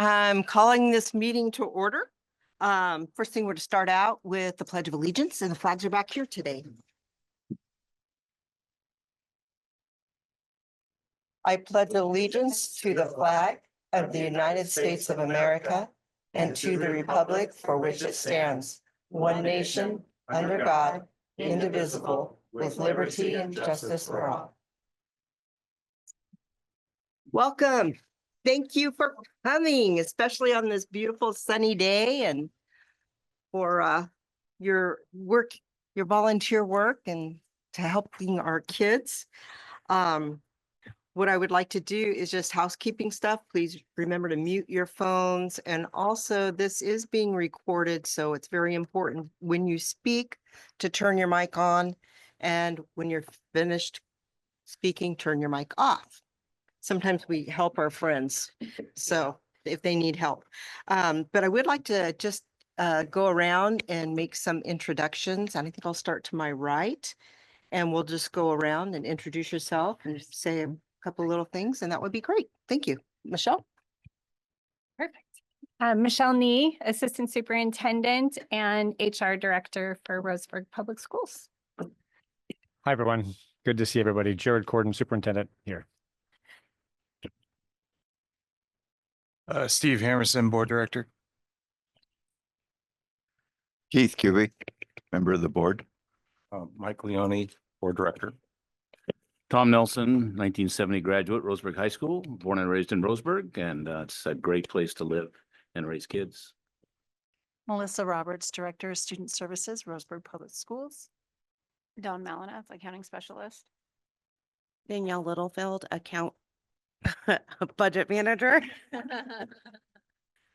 I'm calling this meeting to order. First thing, we're to start out with the Pledge of Allegiance, and the flags are back here today. I pledge allegiance to the flag of the United States of America and to the republic for which it stands, one nation, under God, indivisible, with liberty and justice for all. Welcome. Thank you for coming, especially on this beautiful sunny day, and for your work, your volunteer work, and to helping our kids. What I would like to do is just housekeeping stuff. Please remember to mute your phones. And also, this is being recorded, so it's very important when you speak to turn your mic on. And when you're finished speaking, turn your mic off. Sometimes we help our friends, so if they need help. But I would like to just go around and make some introductions. And I think I'll start to my right. And we'll just go around and introduce yourself and say a couple little things, and that would be great. Thank you. Michelle? Perfect. Michelle Nee, Assistant Superintendent and HR Director for Roseburg Public Schools. Hi, everyone. Good to see everybody. Jared Corden, Superintendent here. Steve Hammerson, Board Director. Keith Cubic, member of the board. Mike Leone, Board Director. Tom Nelson, 1970 graduate, Roseburg High School, born and raised in Roseburg, and it's a great place to live and raise kids. Melissa Roberts, Director of Student Services, Roseburg Public Schools. Dawn Malinoff, Accounting Specialist. Danielle Littlefeld, Budget Manager.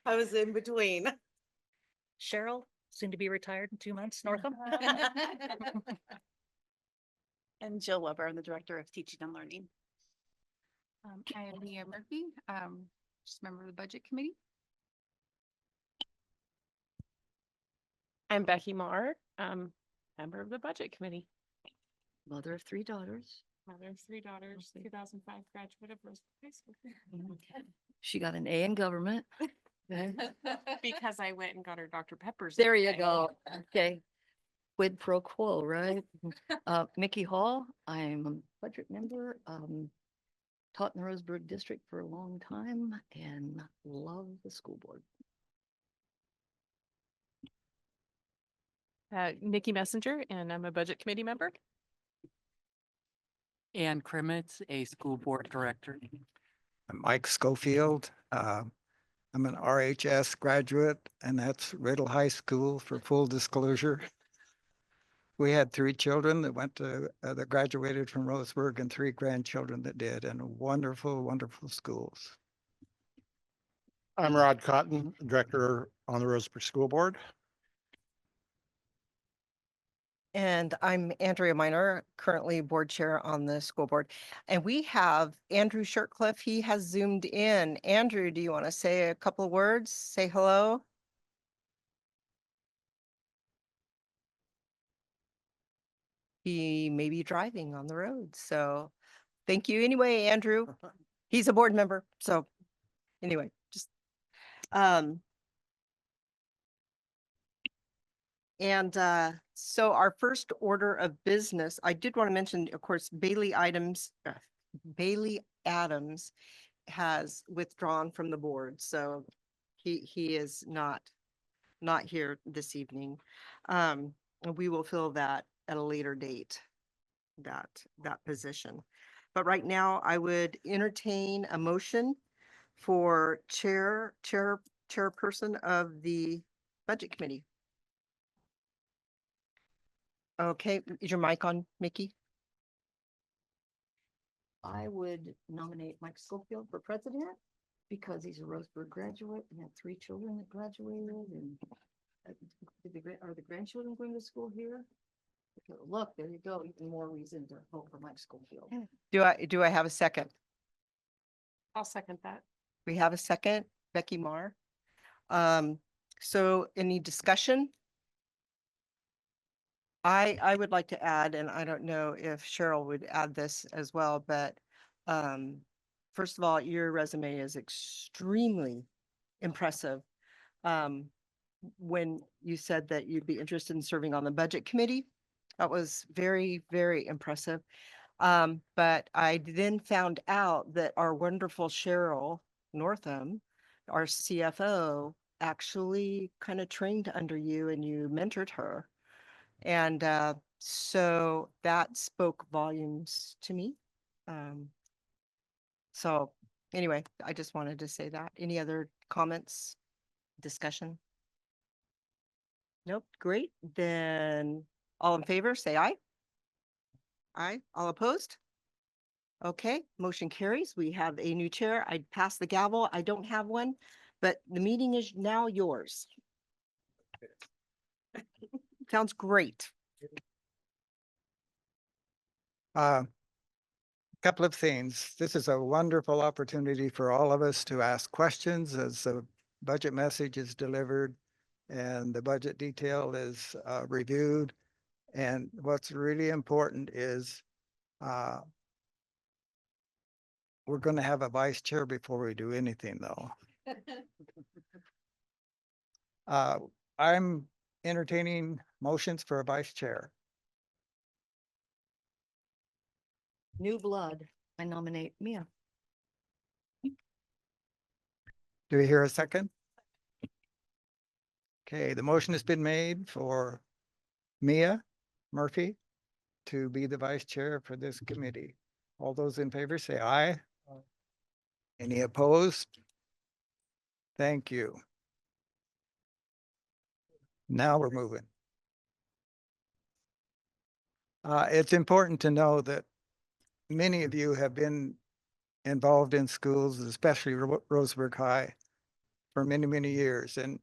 I was in between. Cheryl, soon to be retired in 2 months, Northam. And Jill Weber, I'm the Director of Teaching and Learning. I am Leah Murphy, just a member of the Budget Committee. I'm Becky Marr, member of the Budget Committee. Mother of 3 daughters. Mother of 3 daughters, 2005 graduate of Roseburg High School. She got an A in government. Because I went and got her Dr. Pepper's. There you go. Okay. Quid pro quo, right? Mickey Hall, I'm a budget member, taught in the Roseburg district for a long time and love the school board. Nikki Messenger, and I'm a Budget Committee member. Ann Krimitz, a school board director. I'm Mike Schofield. I'm an RHS graduate, and that's Riddle High School for full disclosure. We had 3 children that went to, that graduated from Roseburg, and 3 grandchildren that did, and wonderful, wonderful schools. I'm Rod Cotton, Director on the Roseburg School Board. And I'm Andrea Miner, currently board chair on the school board. And we have Andrew Shirtcliffe. He has zoomed in. Andrew, do you want to say a couple of words? Say hello. He may be driving on the road. So thank you anyway, Andrew. He's a board member. So anyway, just so our first order of business, I did want to mention, of course, Bailey Adams has withdrawn from the board. So he is not here this evening. We will fill that at a later date, that position. But right now I would entertain a motion for chairperson of the Budget Committee. Okay, is your mic on, Mickey? I would nominate Mike Schofield for president because he's a Roseburg graduate and had 3 children that graduated. And are the grandchildren going to school here? Okay, look, there you go. Even more reason to vote for Mike Schofield. Do I have a second? I'll second that. We have a second, Becky Marr. So any discussion? I would like to add, and I don't know if Cheryl would add this as well, but first of all, your resume is extremely impressive. When you said that you'd be interested in serving on the budget committee, that was very, very impressive. But I then found out that our wonderful Cheryl Northam, our CFO, actually kind of trained under you and you mentored her. And so that spoke volumes to me. So anyway, I just wanted to say that. Any other comments, discussion? Nope, great. Then all in favor, say aye. Aye. All opposed? Okay, motion carries. We have a new chair. I pass the gavel. I don't have one, but the meeting is now yours. Sounds great. Couple of things. This is a wonderful opportunity for all of us to ask questions as the budget message is delivered and the budget detail is reviewed. And what's really important is we're going to have a vice chair before we do anything, though. I'm entertaining motions for a vice chair. New blood. I nominate Mia. Do we hear a second? Okay, the motion has been made for Mia Murphy to be the vice chair for this committee. All those in favor say aye. Any opposed? Thank you. Now we're moving. It's important to know that many of you have been involved in schools, especially Roseburg High, for many, many years. And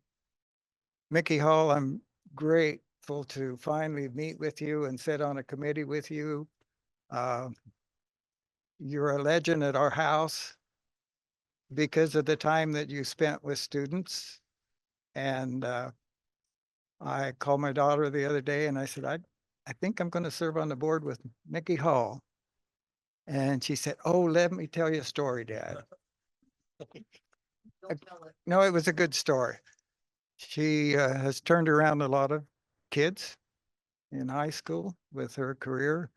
Mickey Hall, I'm grateful to finally meet with you and sit on a committee with you. You're a legend at our house because of the time that you spent with students. And I called my daughter the other day and I said, I think I'm going to serve on the board with Mickey Hall. And she said, oh, let me tell you a story, Dad. No, it was a good story. She has turned around a lot of kids in high school with her career.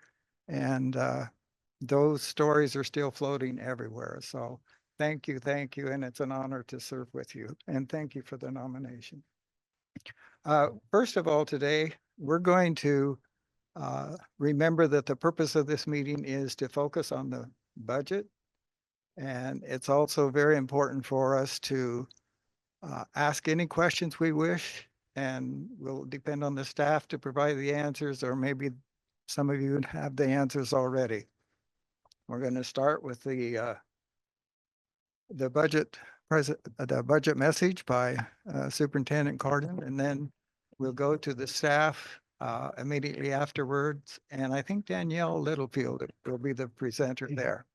And those stories are still floating everywhere. So thank you. And it's an honor to serve with you. And thank you for the nomination. First of all, today, we're going to remember that the purpose of this meeting is to focus on the budget. And it's also very important for us to ask any questions we wish, and we'll depend on the staff to provide the answers, or maybe some of you have the answers already. We're going to start with the budget message by Superintendent Cardin, and then we'll go to the staff immediately afterwards. And I think Danielle Littlefield will be the presenter there.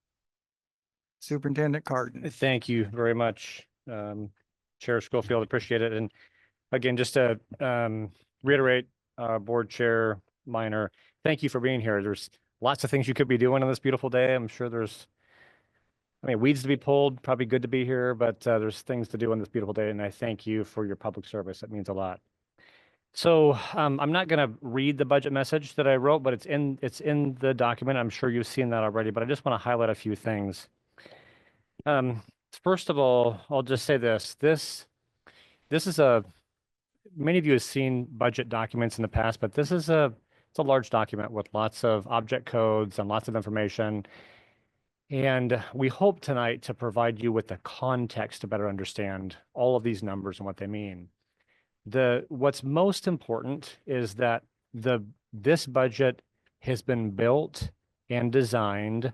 Superintendent Cardin. Thank you very much, Chair Schofield. Appreciate it. And again, just to reiterate, Board Chair Minor, thank you for being here. There's lots of things you could be doing on this beautiful day. I'm sure there's, weeds to be pulled, probably good to be here, but there's things to do on this beautiful day. And I thank you for your public service. It means a lot. So I'm not going to read the budget message that I wrote, but it's in the document. I'm sure you've seen that already, but I just want to highlight a few things. First of all, I'll just say this. This is many of you have seen budget documents in the past, but it's a large document with lots of object codes and lots of information. And we hope tonight to provide you with the context to better understand all of these numbers and what they mean. What's most important is that this budget has been built and designed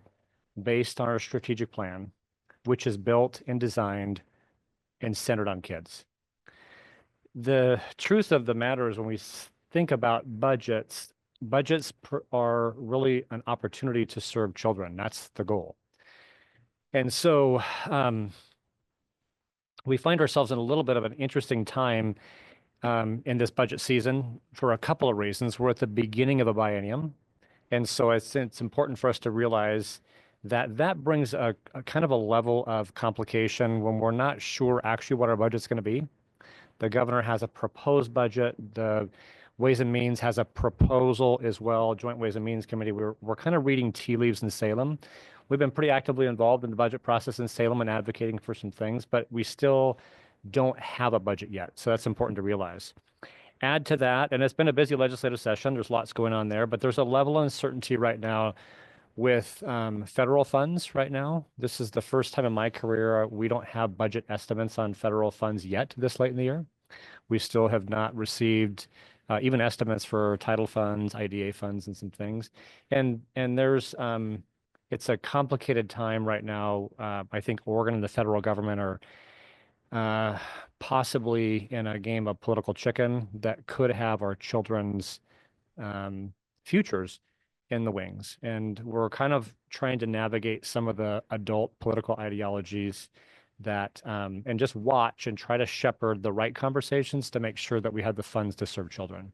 based on our strategic plan, which is built and designed and centered on kids. The truth of the matter is when we think about budgets are really an opportunity to serve children. That's the goal. And so we find ourselves in a little bit of an interesting time in this budget season for a couple of reasons. We're at the beginning of a biennium. And so it's important for us to realize that brings a kind of a level of complication when we're not sure actually what our budget's going to be. The governor has a proposed budget. The Ways and Means has a proposal as well. Joint Ways and Means Committee. We're kind of reading tea leaves in Salem. We've been pretty actively involved in the budget process in Salem and advocating for some things, but we still don't have a budget yet. So that's important to realize. Add to that, and it's been a busy legislative session. There's lots going on there, but there's a level of uncertainty right now with federal funds right now. This is the first time in my career we don't have budget estimates on federal funds yet this late in the year. We still have not received even estimates for title funds, IDA funds, and some things. And there's it's a complicated time right now. I think Oregon and the federal government are possibly in a game of political chicken that could have our children's futures in the wings. And we're kind of trying to navigate some of the adult political ideologies that, and just watch and try to shepherd the right conversations to make sure that we have the funds to serve children.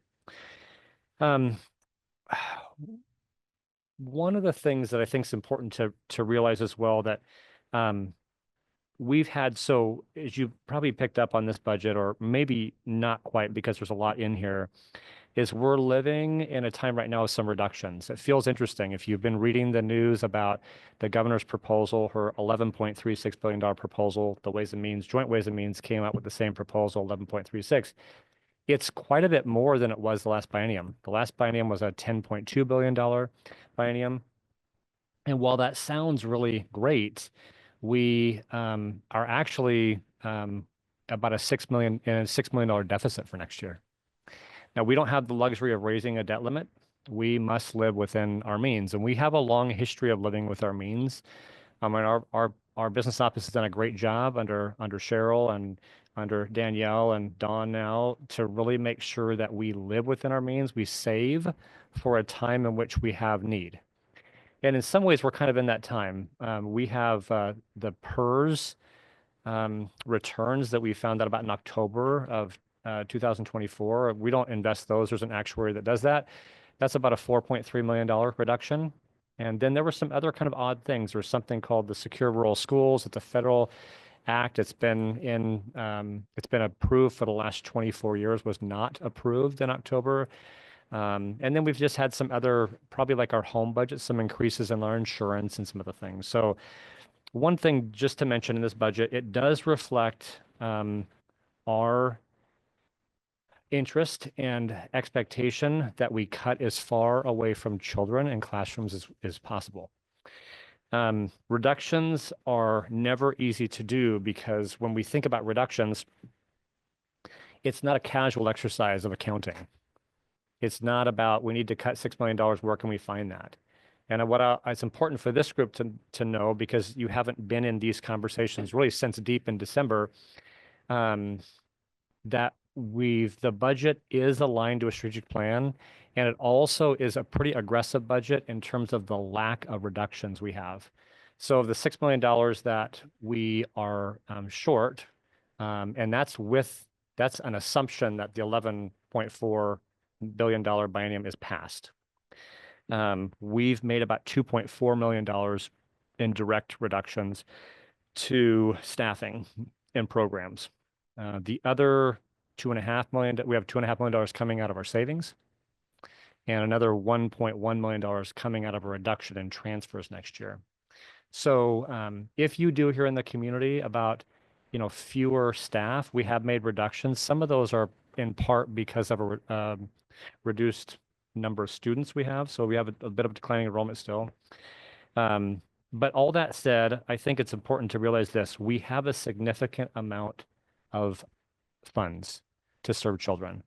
One of the things that I think is important to realize as well that we've had, so as you probably picked up on this budget, or maybe not quite because there's a lot in here, is we're living in a time right now of some reductions. It feels interesting. If you've been reading the news about the governor's proposal, her $11.36 billion proposal, the Ways and Means, Joint Ways and Means came out with the same proposal, 11.36. It's quite a bit more than it was the last biennium. The last biennium was a $10.2 billion biennium. And while that sounds really great, we are actually about a $6 million deficit for next year. Now, we don't have the luxury of raising a debt limit. We must live within our means, and we have a long history of living with our means. And our business office has done a great job under Cheryl and under Danielle and Dawn now to really make sure that we live within our means. We save for a time in which we have need. And in some ways, we're kind of in that time. We have the PERS returns that we found out about in October of 2024. We don't invest those. There's an actuary that does that. That's about a $4.3 million reduction. And then there were some other kind of odd things. There's something called the Secure Rural Schools. It's a federal act. It's been approved for the last 24 years, was not approved in October. And then we've just had some other, probably like our home budget, some increases in our insurance and some other things. So one thing just to mention in this budget, it does reflect our interest and expectation that we cut as far away from children and classrooms as possible. Reductions are never easy to do because when we think about reductions, it's not a casual exercise of accounting. It's not about, we need to cut $6 million, where can we find that? And it's important for this group to know, because you haven't been in these conversations really since deep in December, that the budget is aligned to a strategic plan, and it also is a pretty aggressive budget in terms of the lack of reductions we have. So the $6 million that we are short, and that's an assumption that the $11.4 billion biennium is passed. We've made about $2.4 million in direct reductions to staffing and programs. The other $2.5 million, we have $2.5 million coming out of our savings, and another $1.1 million coming out of a reduction in transfers next year. So if you do hear in the community about, fewer staff, we have made reductions. Some of those are in part because of a reduced number of students we have. So we have a bit of declining enrollment still. But all that said, I think it's important to realize this. We have a significant amount of funds to serve children.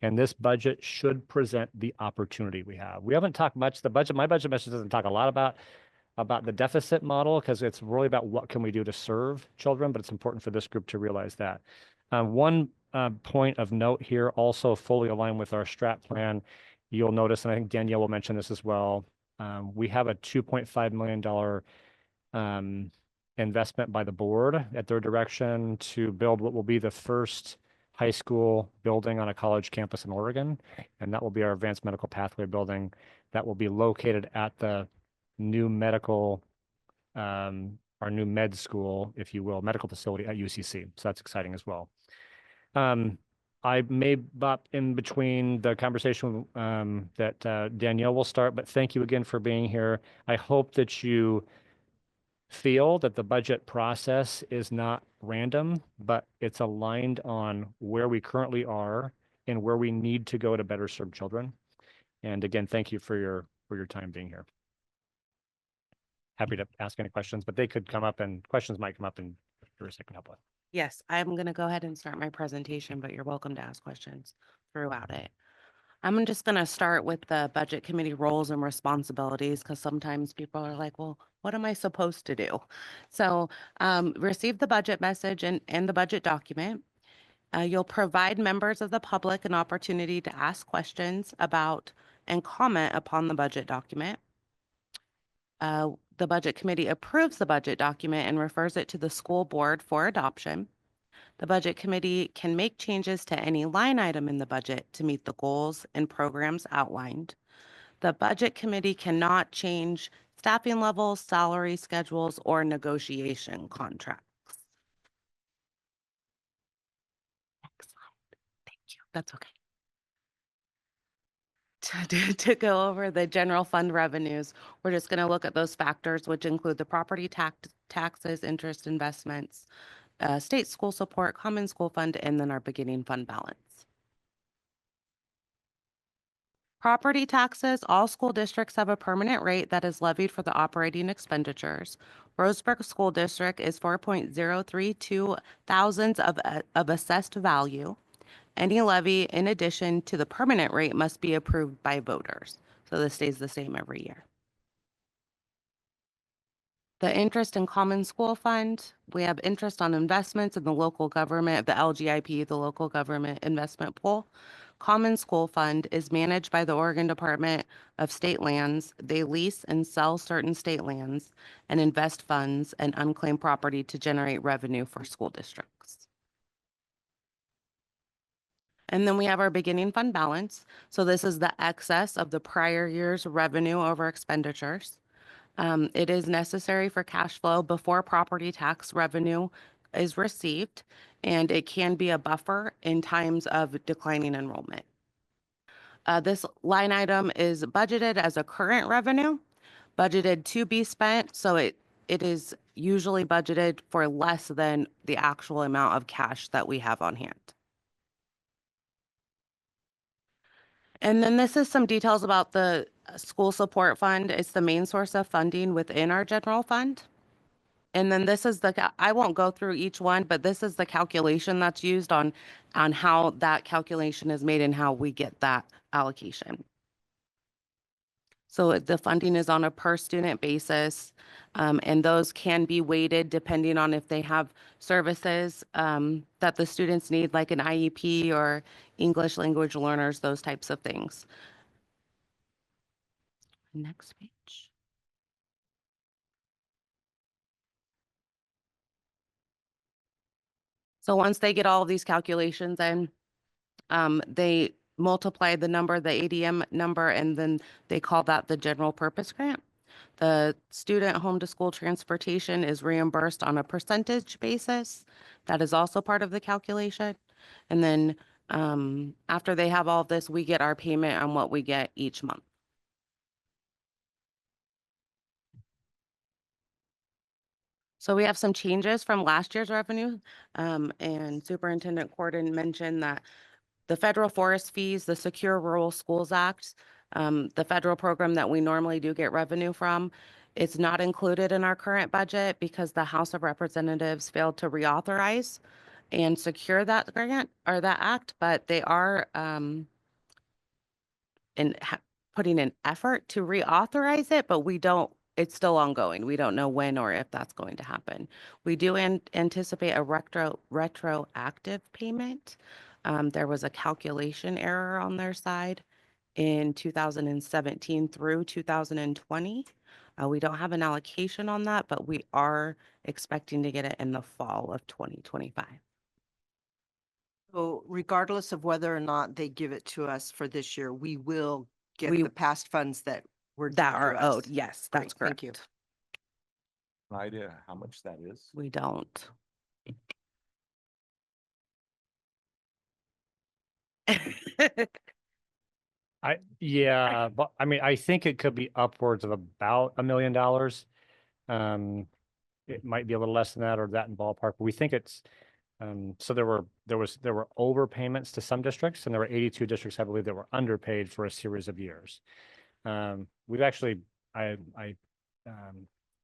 And this budget should present the opportunity we have. We haven't talked much, my budget message doesn't talk a lot about the deficit model, because it's really about what can we do to serve children, but it's important for this group to realize that. One point of note here, also fully aligned with our strat plan, you'll notice, and I think Danielle will mention this as well, we have a $2.5 million investment by the board at their direction to build what will be the first high school building on a college campus in Oregon. And that will be our advanced medical pathway building that will be located at the new medical our new med school, if you will, medical facility at UCC. So that's exciting as well. I may bop in between the conversation that Danielle will start, but thank you again for being here. I hope that you feel that the budget process is not random, but it's aligned on where we currently are and where we need to go to better serve children. And again, thank you for your time being here. Happy to ask any questions, but they could come up and questions might come up and Teresa can help with. Yes, I'm going to go ahead and start my presentation, but you're welcome to ask questions throughout it. I'm just going to start with the budget committee roles and responsibilities because sometimes people are like, well, what am I supposed to do? So receive the budget message and the budget document. You'll provide members of the public an opportunity to ask questions about and comment upon the budget document. The budget committee approves the budget document and refers it to the school board for adoption. The budget committee can make changes to any line item in the budget to meet the goals and programs outlined. The budget committee cannot change staffing levels, salary schedules, or negotiation contracts. Next slide. Thank you. That's okay. To go over the general fund revenues, we're just going to look at those factors, which include the property taxes, interest, investments, state school support, common school fund, and then our beginning fund balance. Property taxes, all school districts have a permanent rate that is levied for the operating expenditures. Roseburg School District is 4.032 thousandths of assessed value. Any levy in addition to the permanent rate must be approved by voters. So this stays the same every year. The interest in common school fund, we have interest on investments in the local government, the LGIP, the local government investment pool. Common school fund is managed by the Oregon Department of State Lands. They lease and sell certain state lands and invest funds and unclaimed property to generate revenue for school districts. And then we have our beginning fund balance. So this is the excess of the prior year's revenue over expenditures. It is necessary for cash flow before property tax revenue is received, and it can be a buffer in times of declining enrollment. This line item is budgeted as a current revenue, budgeted to be spent, so it is usually budgeted for less than the actual amount of cash that we have on hand. And then this is some details about the school support fund. It's the main source of funding within our general fund. And then this is I won't go through each one, but this is the calculation that's used on how that calculation is made and how we get that allocation. So the funding is on a per student basis, and those can be weighted depending on if they have services that the students need, like an IEP or English language learners, those types of things. Next page. So once they get all of these calculations in, they multiply the number, the ADM number, and then they call that the general purpose grant. The student home to school transportation is reimbursed on a percentage basis. That is also part of the calculation. And then after they have all of this, we get our payment on what we get each month. So we have some changes from last year's revenue, and Superintendent Corden mentioned that the federal forest fees, the Secure Rural Schools Act, the federal program that we normally do get revenue from, it's not included in our current budget because the House of Representatives failed to reauthorize and secure that grant or that act, but they are putting an effort to reauthorize it, but it's still ongoing. We don't know when or if that's going to happen. We do anticipate a retroactive payment. There was a calculation error on their side in 2017 through 2020. We don't have an allocation on that, but we are expecting to get it in the fall of 2025. So regardless of whether or not they give it to us for this year, we will get the past funds that were due That are to us. owed. Yes, that's Great, correct. thank you. An idea how much that is? We don't. Yeah, but I mean, I think it could be upwards of about $1 million. It might be a little less than that or that in ballpark, but we think it's, so there were overpayments to some districts and there were 82 districts, I believe, that were underpaid for a series of years. We've actually, the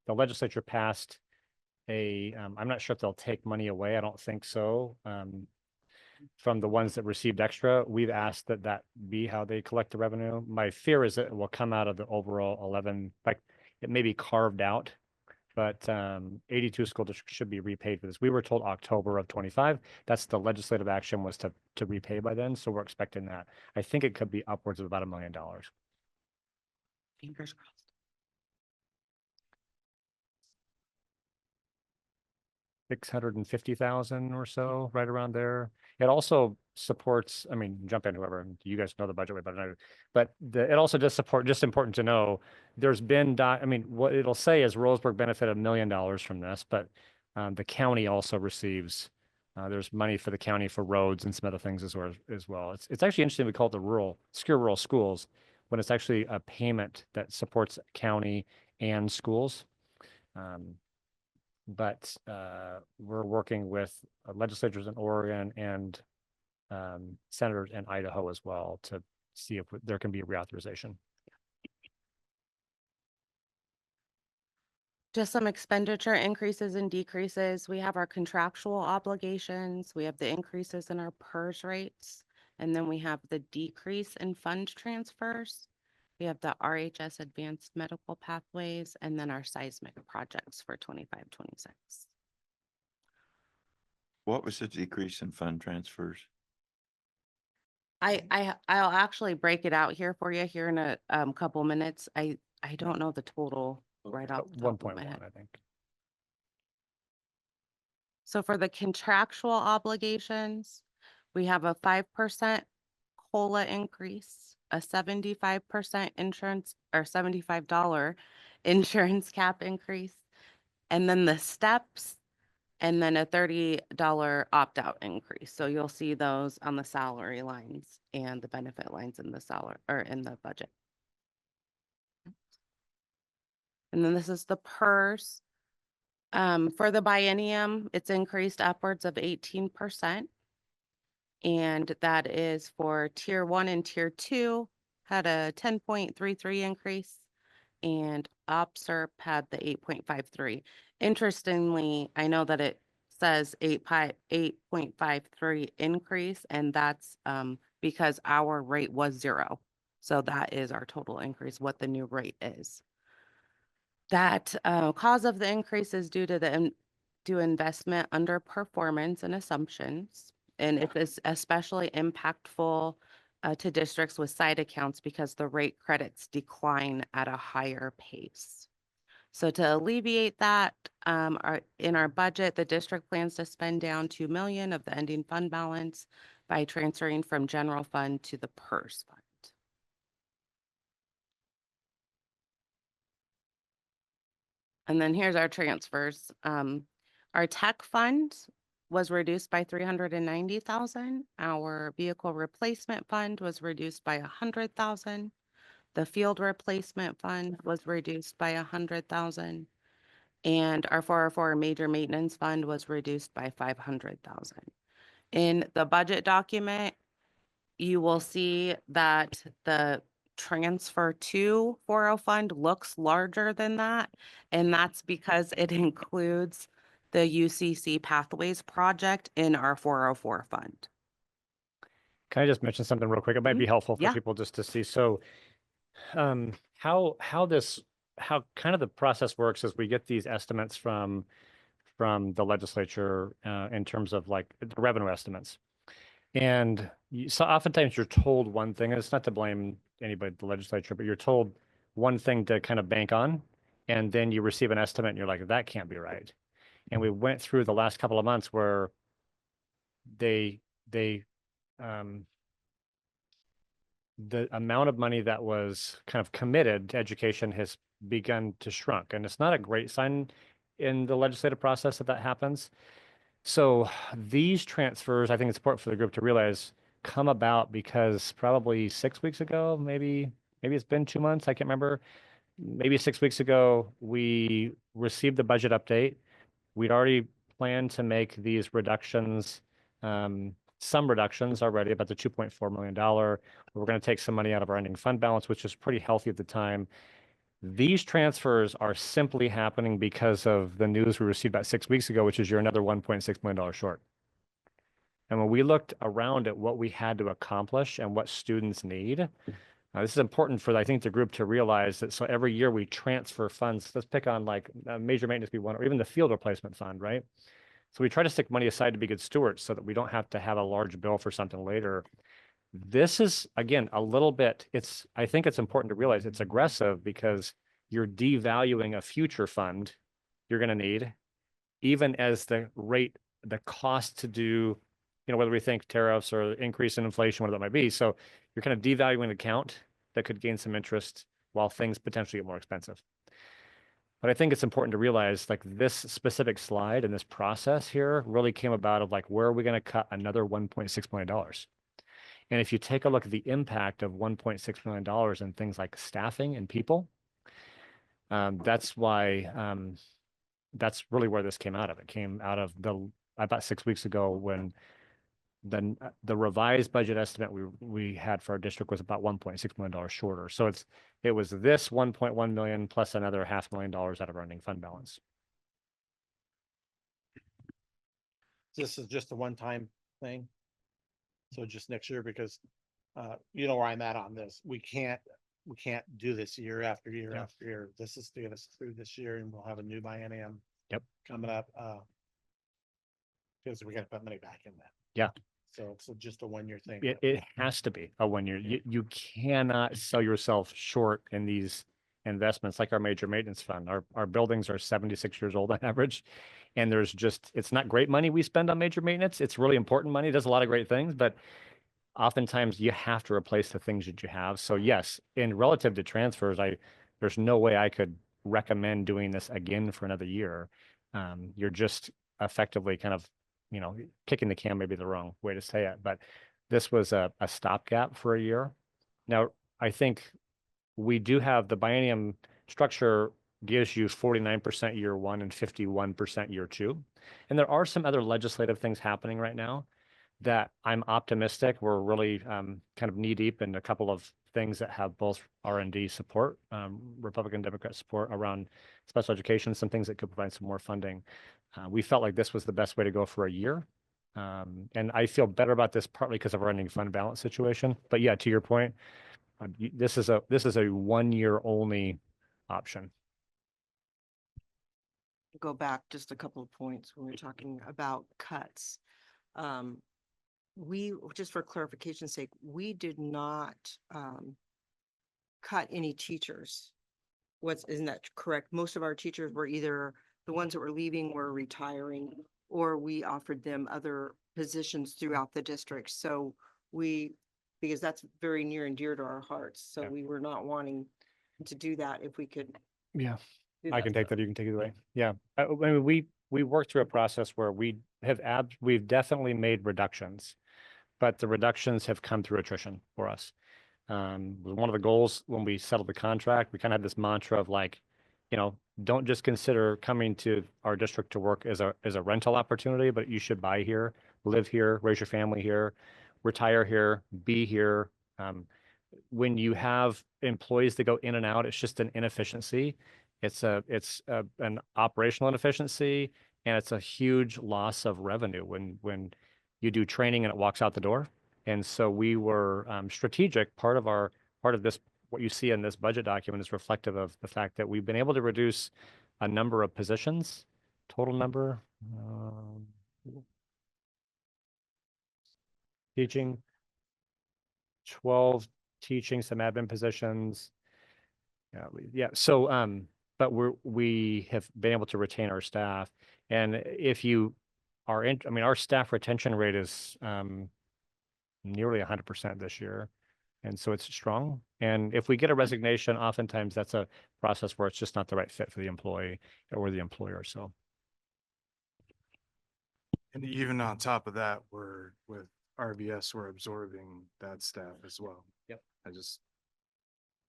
legislature passed I'm not sure if they'll take money away. I don't think so. From the ones that received extra, we've asked that that be how they collect the revenue. My fear is that it will come out of the overall 11, like it may be carved out, but 82 school districts should be repaid for this. We were told October of 25. That's the legislative action was to repay by then. So we're expecting that. I think it could be upwards of about $1 million. Fingers crossed. 650,000 or so, right around there. It also supports, I mean, jump in whoever, you guys know the budget way better than I do, but it also does support, just important to know, there's been, I mean, what it'll say is Roseburg benefited $1 million from this, but the county also receives, there's money for the county for roads and some other things as well. It's actually interesting, we call it the secure rural schools, when it's actually a payment that supports county and schools. But we're working with legislators in Oregon and senators in Idaho as well to see if there can be a reauthorization. Just some expenditure increases and decreases. We have our contractual obligations. We have the increases in our PERS rates. And then we have the decrease in fund transfers. We have the RHS advanced medical pathways and then our seismic projects for 25, 26. What was the decrease in fund transfers? I'll actually break it out here for you here in a couple minutes. I don't know the total right off the top of my 1.1, head. I think. So for the contractual obligations, we have a 5% COLA increase, a 75% insurance or $75 insurance cap increase, and then the steps, and then a $30 opt-out increase. So you'll see those on the salary lines and the benefit lines in the salary or in the budget. And then this is the PERS. For the biennium, it's increased upwards of 18%. And that is for tier 1 and tier 2 had a 10.33 increase and OPSERP had the 8.53. Interestingly, I know that it says 8.53 increase, and that's because our rate was 0. So that is our total increase, what the new rate is. That cause of the increase is due to the investment underperformance and assumptions. And it is especially impactful to districts with side accounts because the rate credits decline at a higher pace. So to alleviate that, in our budget, the district plans to spend down $2 million of the ending fund balance by transferring from general fund to the PERS fund. And then here's our transfers. Our tech fund was reduced by 390,000. Our vehicle replacement fund was reduced by 100,000. The field replacement fund was reduced by 100,000. And our 404 major maintenance fund was reduced by 500,000. In the budget document, you will see that the transfer to 404 fund looks larger than that. And that's because it includes the UCC Pathways project in our 404 fund. Can I just mention something real quick? It might be helpful for Yeah. people just to see. So how kind of the process works is we get these estimates from the legislature in terms of like the revenue estimates. And so oftentimes you're told one thing, and it's not to blame anybody, the legislature, but you're told one thing to kind of bank on, and then you receive an estimate and you're like, that can't be right. And we went through the last couple of months where the amount of money that was kind of committed to education has begun to shrunk. And it's not a great sign. in the legislative process that happens. So these transfers, I think it's important for the group to realize, come about because probably 6 weeks ago, maybe it's been 2 months, I can't remember. Maybe 6 weeks ago, we received the budget update. We'd already planned to make these reductions, some reductions already, about the $2.4 million. We're going to take some money out of our ending fund balance, which was pretty healthy at the time. These transfers are simply happening because of the news we received about 6 weeks ago, which is you're another $1.6 million short. And when we looked around at what we had to accomplish and what students need, this is important for, I think, the group to realize that. So every year we transfer funds. Let's pick on like major maintenance be one, or even the field replacement fund, right? So we try to stick money aside to be good stewards so that we don't have to have a large bill for something later. This is, again, a little bit, I think it's important to realize it's aggressive because you're devaluing a future fund you're going to need, even as the cost to do, whether we think tariffs or increase in inflation, whatever that might be. So you're kind of devaluing an account that could gain some interest while things potentially get more expensive. But I think it's important to realize like this specific slide and this process here really came about of like, where are we going to cut another $1.6 million? And if you take a look at the impact of $1.6 million in things like staffing and people, that's why, that's really where this came out of. It came out of about 6 weeks ago when the revised budget estimate we had for our district was about $1.6 million shorter. So it was this 1.1 million plus another $500,000 out of our ending fund balance. This is just a one-time thing. So just next year, because you know where I'm at on this. We can't do this year after year after year. This is to get us through this year, and we'll have a new biennium. Yep. Coming up. Because we got to put money back in that. Yeah. So it's just a 1-year thing. It has to be a 1 year. You cannot sell yourself short in these investments like our major maintenance fund. Our buildings are 76 years old on average. And it's not great money we spend on major maintenance. It's really important money. It does a lot of great things, but oftentimes you have to replace the things that you have. So yes, in relative to transfers, there's no way I could recommend doing this again for another year. You're just effectively kind of, kicking the can, maybe the wrong way to say it, but this was a stopgap for a year. Now, I think we do have the biennium structure gives you 49% year one and 51% year two. And there are some other legislative things happening right now that I'm optimistic. We're really kind of knee deep in a couple of things that have both R&D support, Republican, Democrat support around special education, some things that could provide some more funding. We felt like this was the best way to go for a year. And I feel better about this partly because of our ending fund balance situation. But yeah, to your point, this is a 1 year only option. Go back just a couple of points when we're talking about cuts. We, just for clarification's sake, we did not cut any teachers. Isn't that correct? Most of our teachers were either the ones that were leaving were retiring, or we offered them other positions throughout the district. So because that's very near and dear to our hearts. So Yeah. we were not wanting to do that if we could. Yeah, do I that can take stuff. that. You can take it away. Yeah, I mean, we worked through a process where we've definitely made reductions, but the reductions have come through attrition for us. One of the goals when we settled the contract, we kind of had this mantra of like, don't just consider coming to our district to work as a rental opportunity, but you should buy here, live here, raise your family here, retire here, be here. When you have employees that go in and out, it's just an inefficiency. It's an operational inefficiency, and it's a huge loss of revenue when you do training and it walks out the door. And so we were strategic. Part of this, what you see in this budget document is reflective of the fact that we've been able to reduce a number of positions, total number, teaching, 12 teaching, some admin positions. Yeah. So, but we have been able to retain our staff. And if you are our staff retention rate is nearly 100% this year. And so it's strong. And if we get a resignation, oftentimes that's a process where it's just not the right fit for the employee or the employer. So. And even on top of that, we're with RBS, we're absorbing that staff as well. Yep.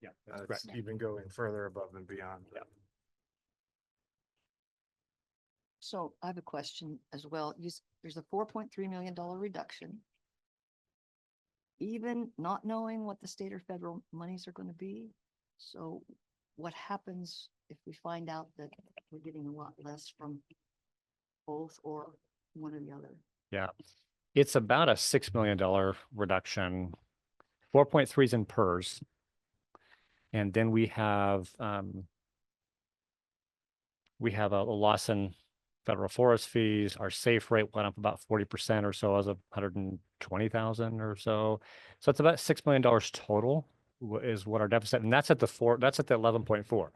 Yeah, that's That's correct. even going further above and beyond. Yep. So I have a question as well. There's a $4.3 million reduction. Even not knowing what the state or federal monies are going to be. So what happens if we find out that we're getting a lot less from both or one or the other? Yeah, it's about a $6 million reduction. 4.3 is in PERS. And then we have a loss in federal forest fees. Our safe rate went up about 40% or so, as of 120,000 or so. So it's about $6 million total is what our deficit, and that's at the 11.4.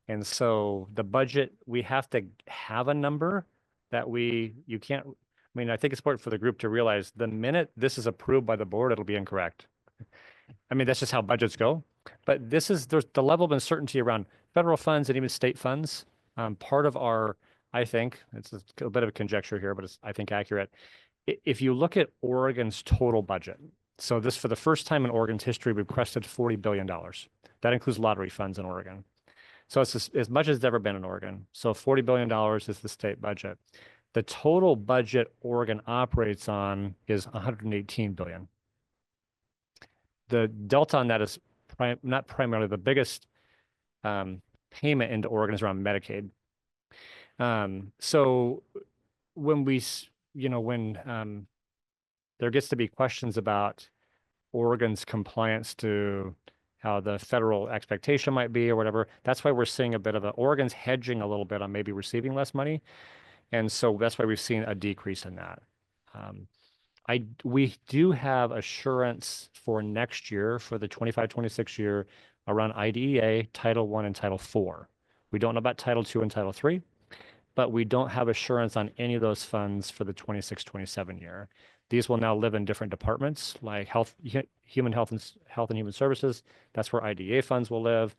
And so the budget, we have to have a number that you can't, I mean, I think it's important for the group to realize the minute this is approved by the board, it'll be incorrect. I mean, that's just how budgets go. But there's the level of uncertainty around federal funds and even state funds. Part of our, I think, it's a bit of a conjecture here, but it's, I think, accurate. If you look at Oregon's total budget, so this, for the first time in Oregon's history, we've crested $40 billion. That includes lottery funds in Oregon. So it's as much as it's ever been in Oregon. So $40 billion is the state budget. The total budget Oregon operates on is $118 billion. The delta on that is not primarily the biggest payment into Oregon is around Medicaid. So when when there gets to be questions about Oregon's compliance to how the federal expectation might be or whatever, that's why we're seeing a bit of Oregon's hedging a little bit on maybe receiving less money. And so that's why we've seen a decrease in that. We do have assurance for next year, for the 25-26 year, around IDEA, Title I, and Title IV. We don't know about Title II and Title III, but we don't have assurance on any of those funds for the 26-27 year. These will now live in different departments like human health and human services. That's where IDEA funds will live.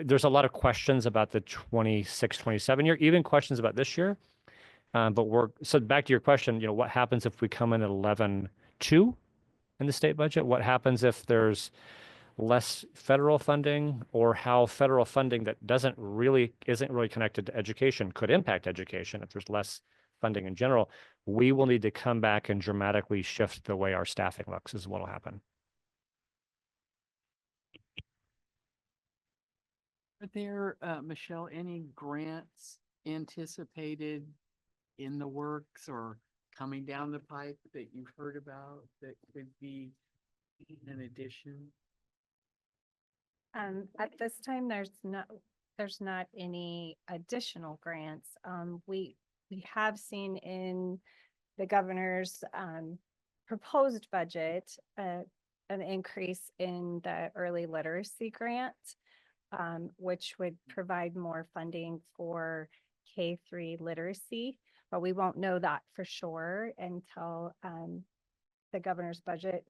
There's a lot of questions about the 26-27 year, even questions about this year. So back to your question, what happens if we come in at 11.2 in the state budget? What happens if there's less federal funding, or how federal funding that isn't really connected to education could impact education if there's less funding in general? We will need to come back and dramatically shift the way our staffing looks is what will happen. Are there, Michelle, any grants anticipated in the works or coming down the pipe that you've heard about that could be an addition? At this time, there's not any additional grants. We have seen in the governor's proposed budget an increase in the early literacy grant, which would provide more funding for K-3 literacy, but we won't know that for sure until the governor's budget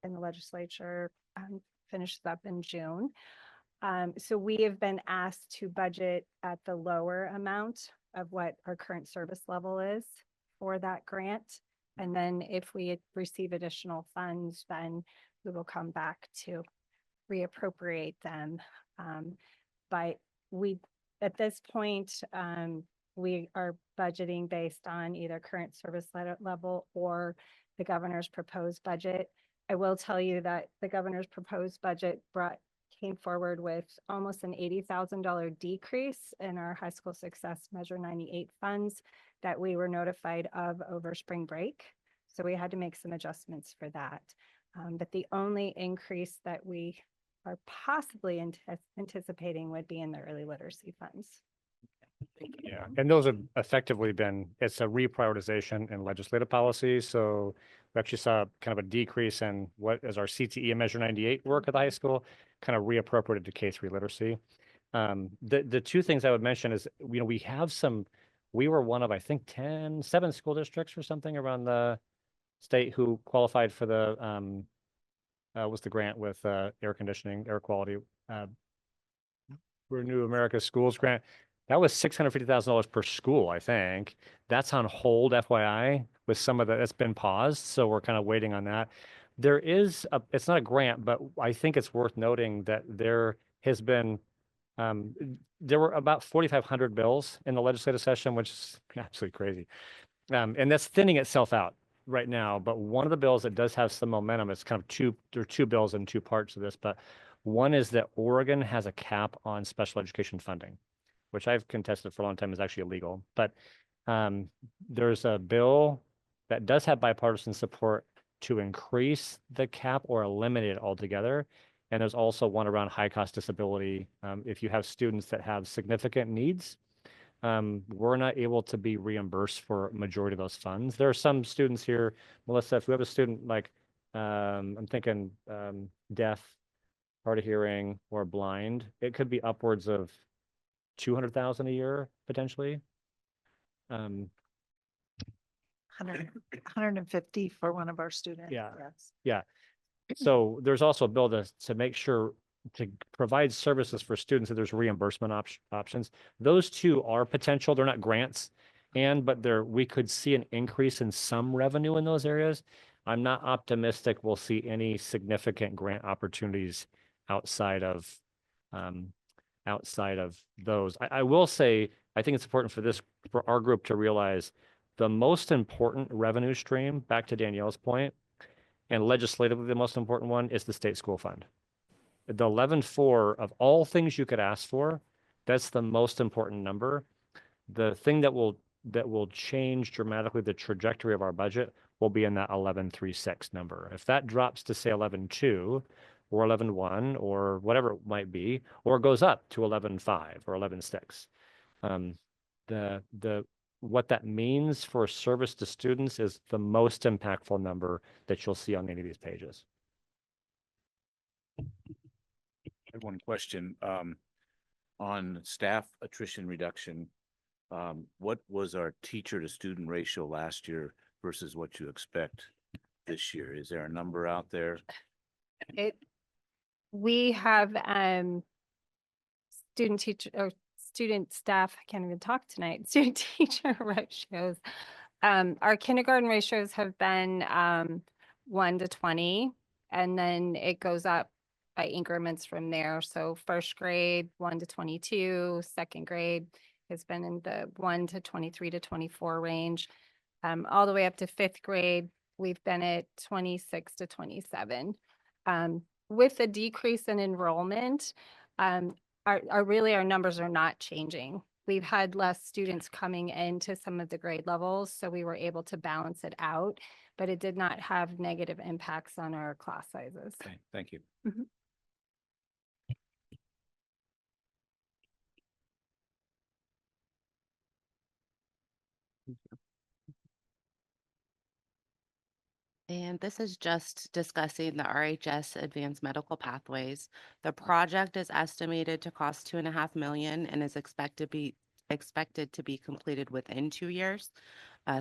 and the legislature finishes up in June. So we have been asked to budget at the lower amount of what our current service level is for that grant. And then if we receive additional funds, then we will come back to reappropriate them. But at this point, we are budgeting based on either current service level or the governor's proposed budget. I will tell you that the governor's proposed budget came forward with almost an $80,000 decrease in our high school success measure 98 funds that we were notified of over spring break. So we had to make some adjustments for that. But the only increase that we are possibly anticipating would be in the early literacy funds. Yeah, and those have effectively it's a reprioritization in legislative policy. So we actually saw kind of a decrease in what is our CTE Measure 98 work at the high school, kind of reappropriated to K-3 literacy. The two things I would mention is, we were one of, I think, 7 school districts or something around the state who qualified for the was the grant with air conditioning, air quality. Renew America Schools grant. That was $650,000 per school, I think. That's on hold, FYI, with some of that's been paused. So we're kind of waiting on that. There is it's not a grant, but I think it's worth noting that there has been, there were about 4,500 bills in the legislative session, which is absolutely crazy. And that's thinning itself out right now. But one of the bills that does have some momentum, it's kind of there are two bills in two parts of this, but one is that Oregon has a cap on special education funding, which I've contested for a long time is actually illegal. But there's a bill that does have bipartisan support to increase the cap or eliminate it altogether. And there's also one around high cost disability. If you have students that have significant needs, we're not able to be reimbursed for majority of those funds. There are some students here, Melissa, if we have a student like, I'm thinking deaf, hard of hearing, or blind, it could be upwards of 200,000 a year potentially. 150 for one of our students. Yeah. Yes. Yeah. So there's also a bill to make sure to provide services for students that there's reimbursement options. Those two are potential. They're not grants, but we could see an increase in some revenue in those areas. I'm not optimistic we'll see any significant grant opportunities outside of those. I will say, I think it's important for our group to realize the most important revenue stream, back to Danielle's point, and legislatively the most important one is the state school fund. The 11.4 of all things you could ask for, that's the most important number. The thing that will change dramatically the trajectory of our budget will be in that 11.36 number. If that drops to say 11.2 or 11.1 or whatever it might be, or goes up to 11.5 or 11.6, what that means for service to students is the most impactful number that you'll see on any of these pages. I have one question, on staff attrition reduction. What was our teacher to student ratio last year versus what you expect this year? Is there a number out there? We have student staff, I can't even talk tonight, student teacher ratios. Our kindergarten ratios have been 1 to 20, and then it goes up by increments from there. So first grade, 1 to 22, second grade has been in the 1 to 23 to 24 range. All the way up to fifth grade, we've been at 26 to 27. With the decrease in enrollment, our numbers are not changing. We've had less students coming into some of the grade levels, so we were able to balance it out, but it did not have negative impacts on our class sizes. Okay, thank you. Mhm. And this is just discussing the RHS Advanced Medical Pathways. The project is estimated to cost $2.5 million and is expected to be completed within 2 years.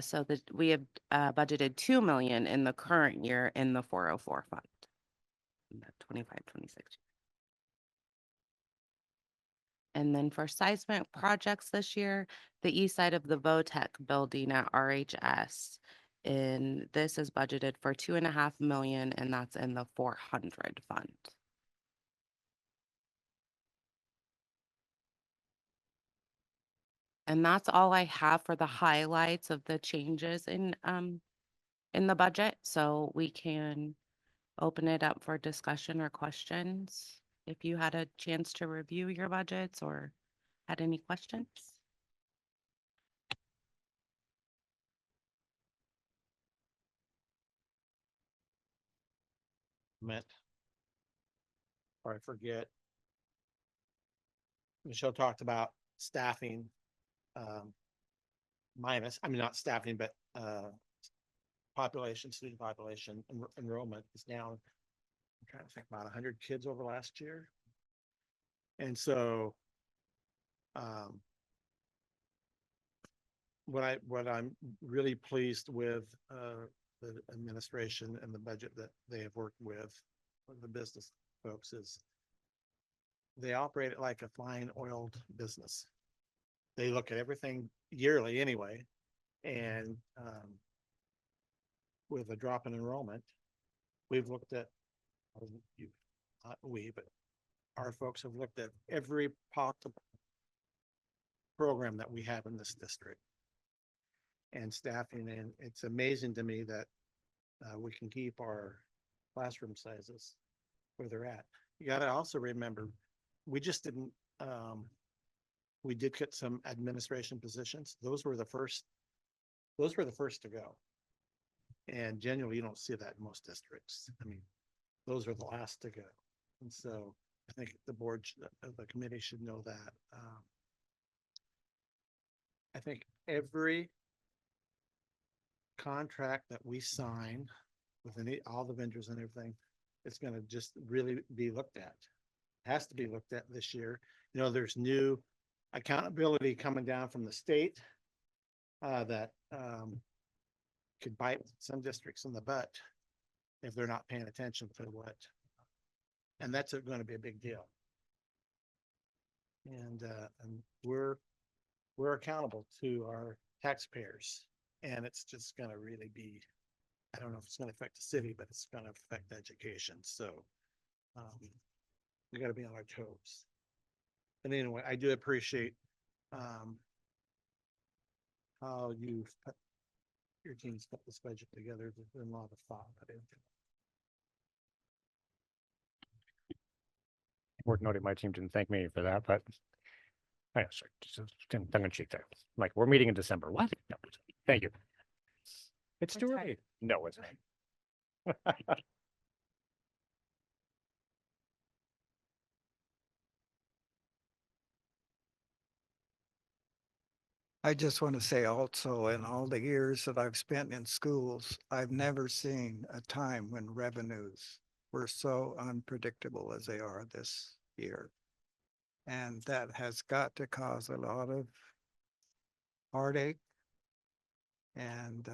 So that we have budgeted $2 million in the current year in the 404 fund. In the 25-26. And then for seismic projects this year, the east side of the VOTEC building at RHS. And this is budgeted for $2.5 million, and that's in the 400 fund. And that's all I have for the highlights of the changes in the budget. So we can open it up for discussion or questions. If you had a chance to review your budgets or had any questions. Or I forget. Michelle talked about staffing, not staffing, but student population enrollment is down. I'm trying to think, about 100 kids over last year. And so what I'm really pleased with the administration and the budget that they have worked with with the business folks is they operate it like a fine oiled business. They look at everything yearly anyway, and with a drop in enrollment, we've looked at, you, not we, but our folks have looked at every possible program that we have in this district and staffing, and it's amazing to me that we can keep our classroom sizes where they're at. You gotta also remember, we just didn't, we did get some administration positions. Those were the first to go. And generally, you don't see that in most districts. I mean, those are the last to go. And so I think the board, the committee should know that. I think every contract that we sign with all the vendors and everything, it's gonna just really be looked at. Has to be looked at this year. You know, there's new accountability coming down from the state that could bite some districts in the butt if they're not paying attention to what, and that's going to be a big deal. And we're accountable to our taxpayers, and it's just going to really be, I don't know if it's going to affect the city, but it's going to affect education. So we got to be on our toes. But anyway, I do appreciate how you've put your team's put this budget together. There's been a lot of thought put into it. Worth noting, my team didn't thank me for that, but I sorry, just tongue in cheek there. Like, we're meeting in December. What? No, thank you. It's too early. No, it's not. I just want to say also, in all the years that I've spent in schools, I've never seen a time when revenues were so unpredictable as they are this year. And that has got to cause a lot of heartache and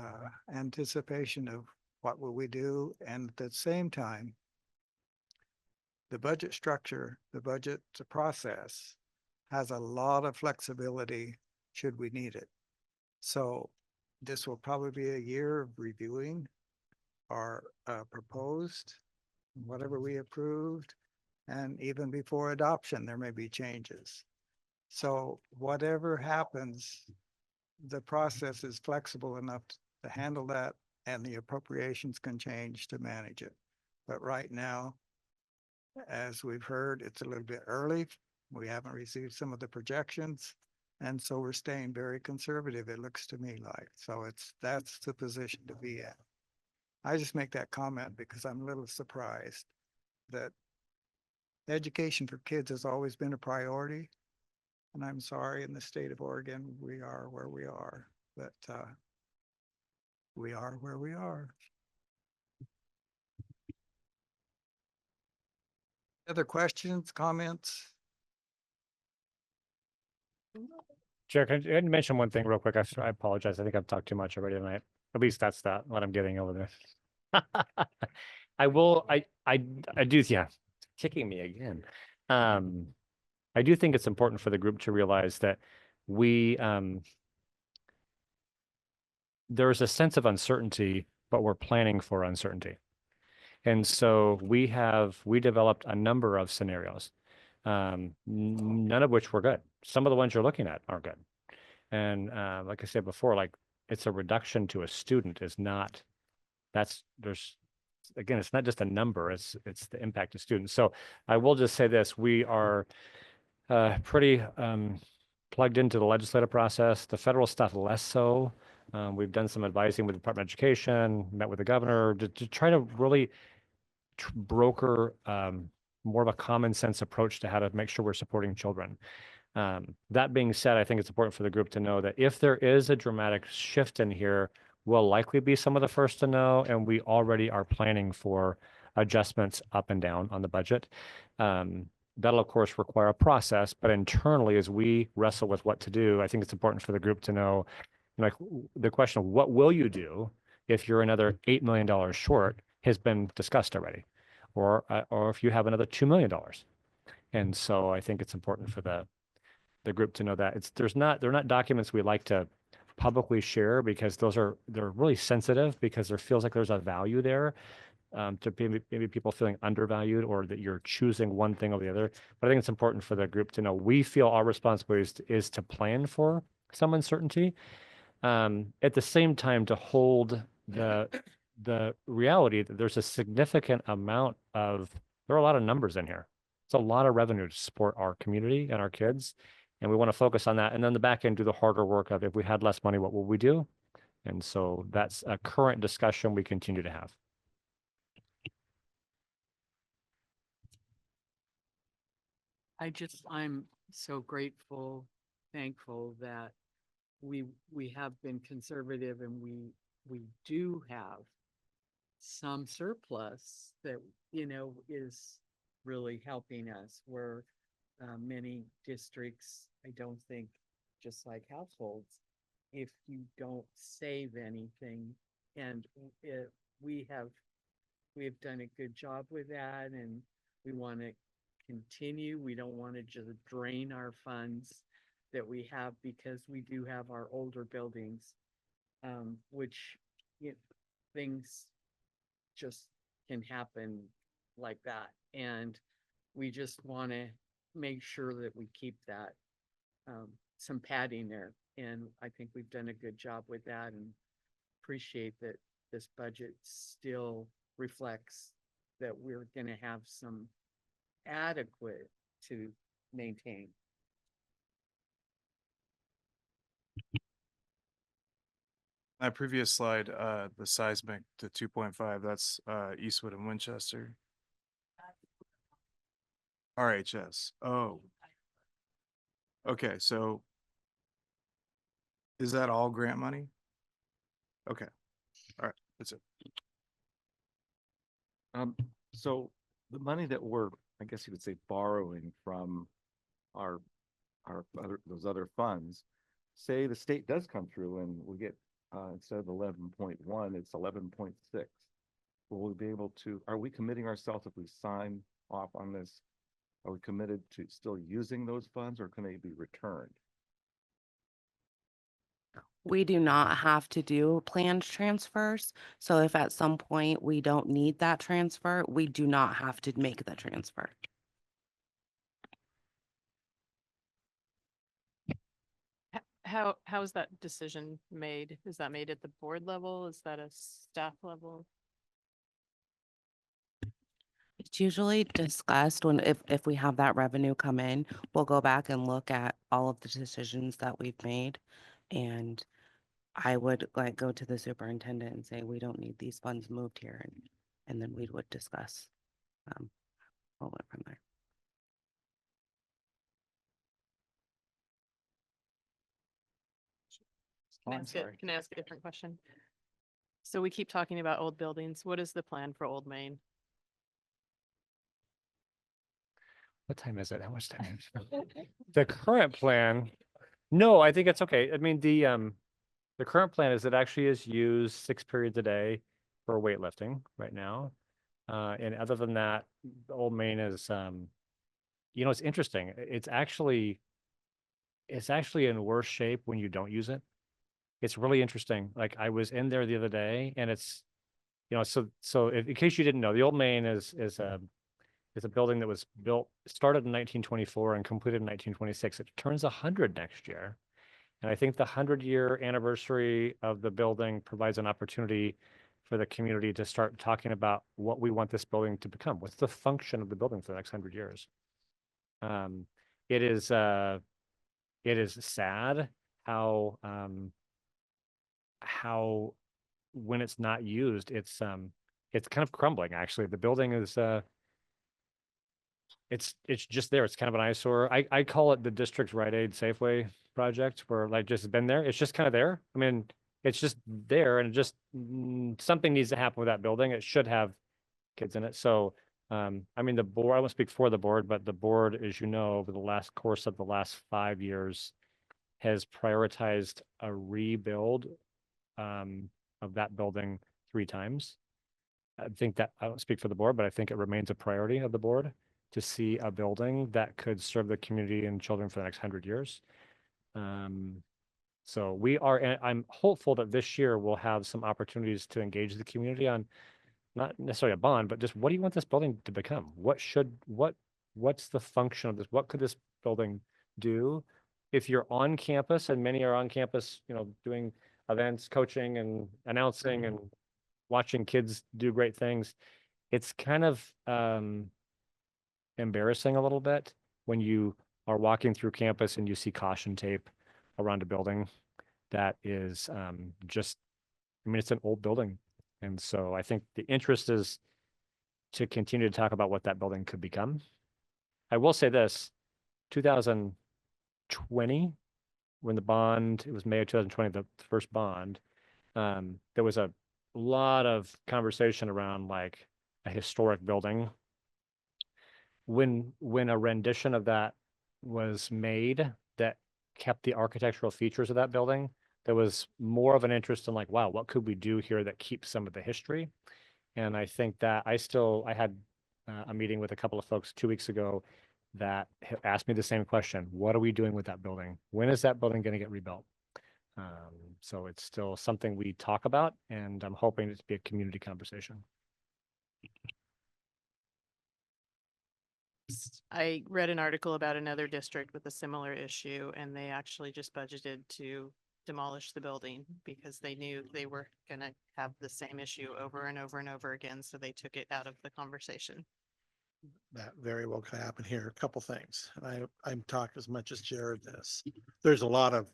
anticipation of what will we do. And at the same time, the budget structure, the budget process has a lot of flexibility should we need it. So this will probably be a year of reviewing our proposed, whatever we approved, and even before adoption, there may be changes. So whatever happens, the process is flexible enough to handle that, and the appropriations can change to manage it. But right now, as we've heard, it's a little bit early. We haven't received some of the projections. And so we're staying very conservative, it looks to me like. So that's the position to be at. I just make that comment because I'm a little surprised that education for kids has always been a priority. And I'm sorry, in the state of Oregon, we are where we are, but we are where we are. Other questions, comments? Chair, can I mention one thing real quick? I apologize. I think I've talked too much already tonight. At least that's what I'm getting over there. I do, yeah, kicking me again. I do think it's important for the group to realize that there's a sense of uncertainty, but we're planning for uncertainty. And so we developed a number of scenarios, none of which were good. Some of the ones you're looking at aren't good. And like I said before, like, it's a reduction to a student is not, again, it's not just a number, it's the impact of students. So I will just say this, we are pretty plugged into the legislative process, the federal stuff less so. We've done some advising with the Department of Education, met with the governor to try to really broker more of a common sense approach to how to make sure we're supporting children. That being said, I think it's important for the group to know that if there is a dramatic shift in here, we'll likely be some of the first to know, and we already are planning for adjustments up and down on the budget. That'll of course require a process, but internally, as we wrestle with what to do, I think it's important for the group to know, like, the question of what will you do if you're another $8 million short has been discussed already. or if you have another $2 million. And so I think it's important for the group to know that they're not documents we like to publicly share because they're really sensitive because there feels like there's a value there to maybe people feeling undervalued or that you're choosing one thing over the other. But I think it's important for the group to know we feel our responsibility is to plan for some uncertainty. At the same time, to hold the reality that there's a significant amount there are a lot of numbers in here. It's a lot of revenue to support our community and our kids. And we want to focus on that. And then the back end, do the harder work of if we had less money, what would we do? And so that's a current discussion we continue to have. I'm so grateful, thankful that we have been conservative and we do have some surplus that, is really helping us where many districts, I don't think, just like households, if you don't save anything, and we have done a good job with that, and we want to continue. We don't want to just drain our funds that we have because we do have our older buildings, which things just can happen like that. And we just want to make sure that we keep that some padding there. And I think we've done a good job with that and appreciate that this budget still reflects that we're going to have some adequate to maintain. That previous slide, the seismic to 2.5, that's Eastwood and Winchester. RHS. Oh. Okay, so is that all grant money? Okay. All right, that's it. So the money that we're, I guess you would say, borrowing from our those other funds, say the state does come through and we get instead of 11.1, it's 11.6. Will we be able to? Are we committing ourselves if we sign off on this? Are we committed to still using those funds, or can they be returned? We do not have to do planned transfers. So if at some point we don't need that transfer, we do not have to make the transfer. How is that decision made? Is that made at the board level? Is that a staff level? It's usually discussed if we have that revenue come in, we'll go back and look at all of the decisions that we've made. And I would go to the superintendent and say, we don't need these funds moved here. And then we would discuss what went from there. Can I ask a different question? So we keep talking about old buildings. What is the plan for Old Main? What time is it? How much time? The current plan, no, I think it's okay. I mean, the current plan is it actually is used 6 periods a day for weightlifting right now. And other than that, the Old Main is, it's interesting. It's actually in worse shape when you don't use it. It's really interesting. Like I was in there the other day and it's, so in case you didn't know, the Old Main is a building that was started in 1924 and completed in 1926. It turns 100 next year. And I think the 100-year anniversary of the building provides an opportunity for the community to start talking about what we want this building to become. What's the function of the building for the next 100 years? It is sad how when it's not used, it's kind of crumbling. Actually, the building is it's just there. It's kind of an eyesore. I call it the district's Rite Aid Safeway project, where like just been there. It's just kind of there. I mean, it's just there, and something needs to happen with that building. It should have kids in it. So, I mean, the board. I won't speak for the board, but the board, as you know, over the course of the last 5 years, has prioritized a rebuild of that building 3 times. I think that, I don't speak for the board, but I think it remains a priority of the board to see a building that could serve the community and children for the next 100 years. So we are, and I'm hopeful that this year we'll have some opportunities to engage the community on not necessarily a bond, but just what do you want this building to become? What's the function of this? What could this building do? If you're on campus, and many are on campus, doing events, coaching and announcing and watching kids do great things, it's kind of embarrassing a little bit when you are walking through campus and you see caution tape around a building that is just, I mean, it's an old building. And so I think the interest is to continue to talk about what that building could become. I will say this, 2020, when the bond, it was May of 2020, the first bond, there was a lot of conversation around like a historic building. When a rendition of that was made that kept the architectural features of that building, there was more of an interest in like, wow, what could we do here that keeps some of the history? And I think that I had a meeting with a couple of folks 2 weeks ago that asked me the same question. What are we doing with that building? When is that building going to get rebuilt? So it's still something we talk about, and I'm hoping it to be a community conversation. I read an article about another district with a similar issue, and they actually just budgeted to demolish the building because they knew they were gonna have the same issue over and over and over again, so they took it out of the conversation. That very well could happen here. A couple things. And I'm talked as much as Jared this. There's a lot of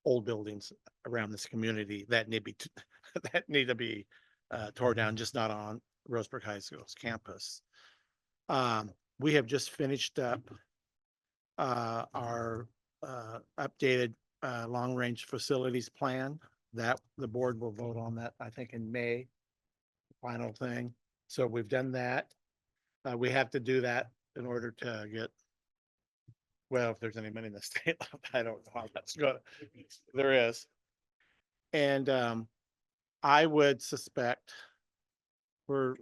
old buildings around this community that need to be tore down, just not on Roseburg High School's campus. We have just finished up our updated long-range facilities plan. That the board will vote on that, I think, in May, final thing. So we've done that. We have to do that in order to get, well, if there's any money in the state, I don't know how that's going. There is. And I would suspect we're,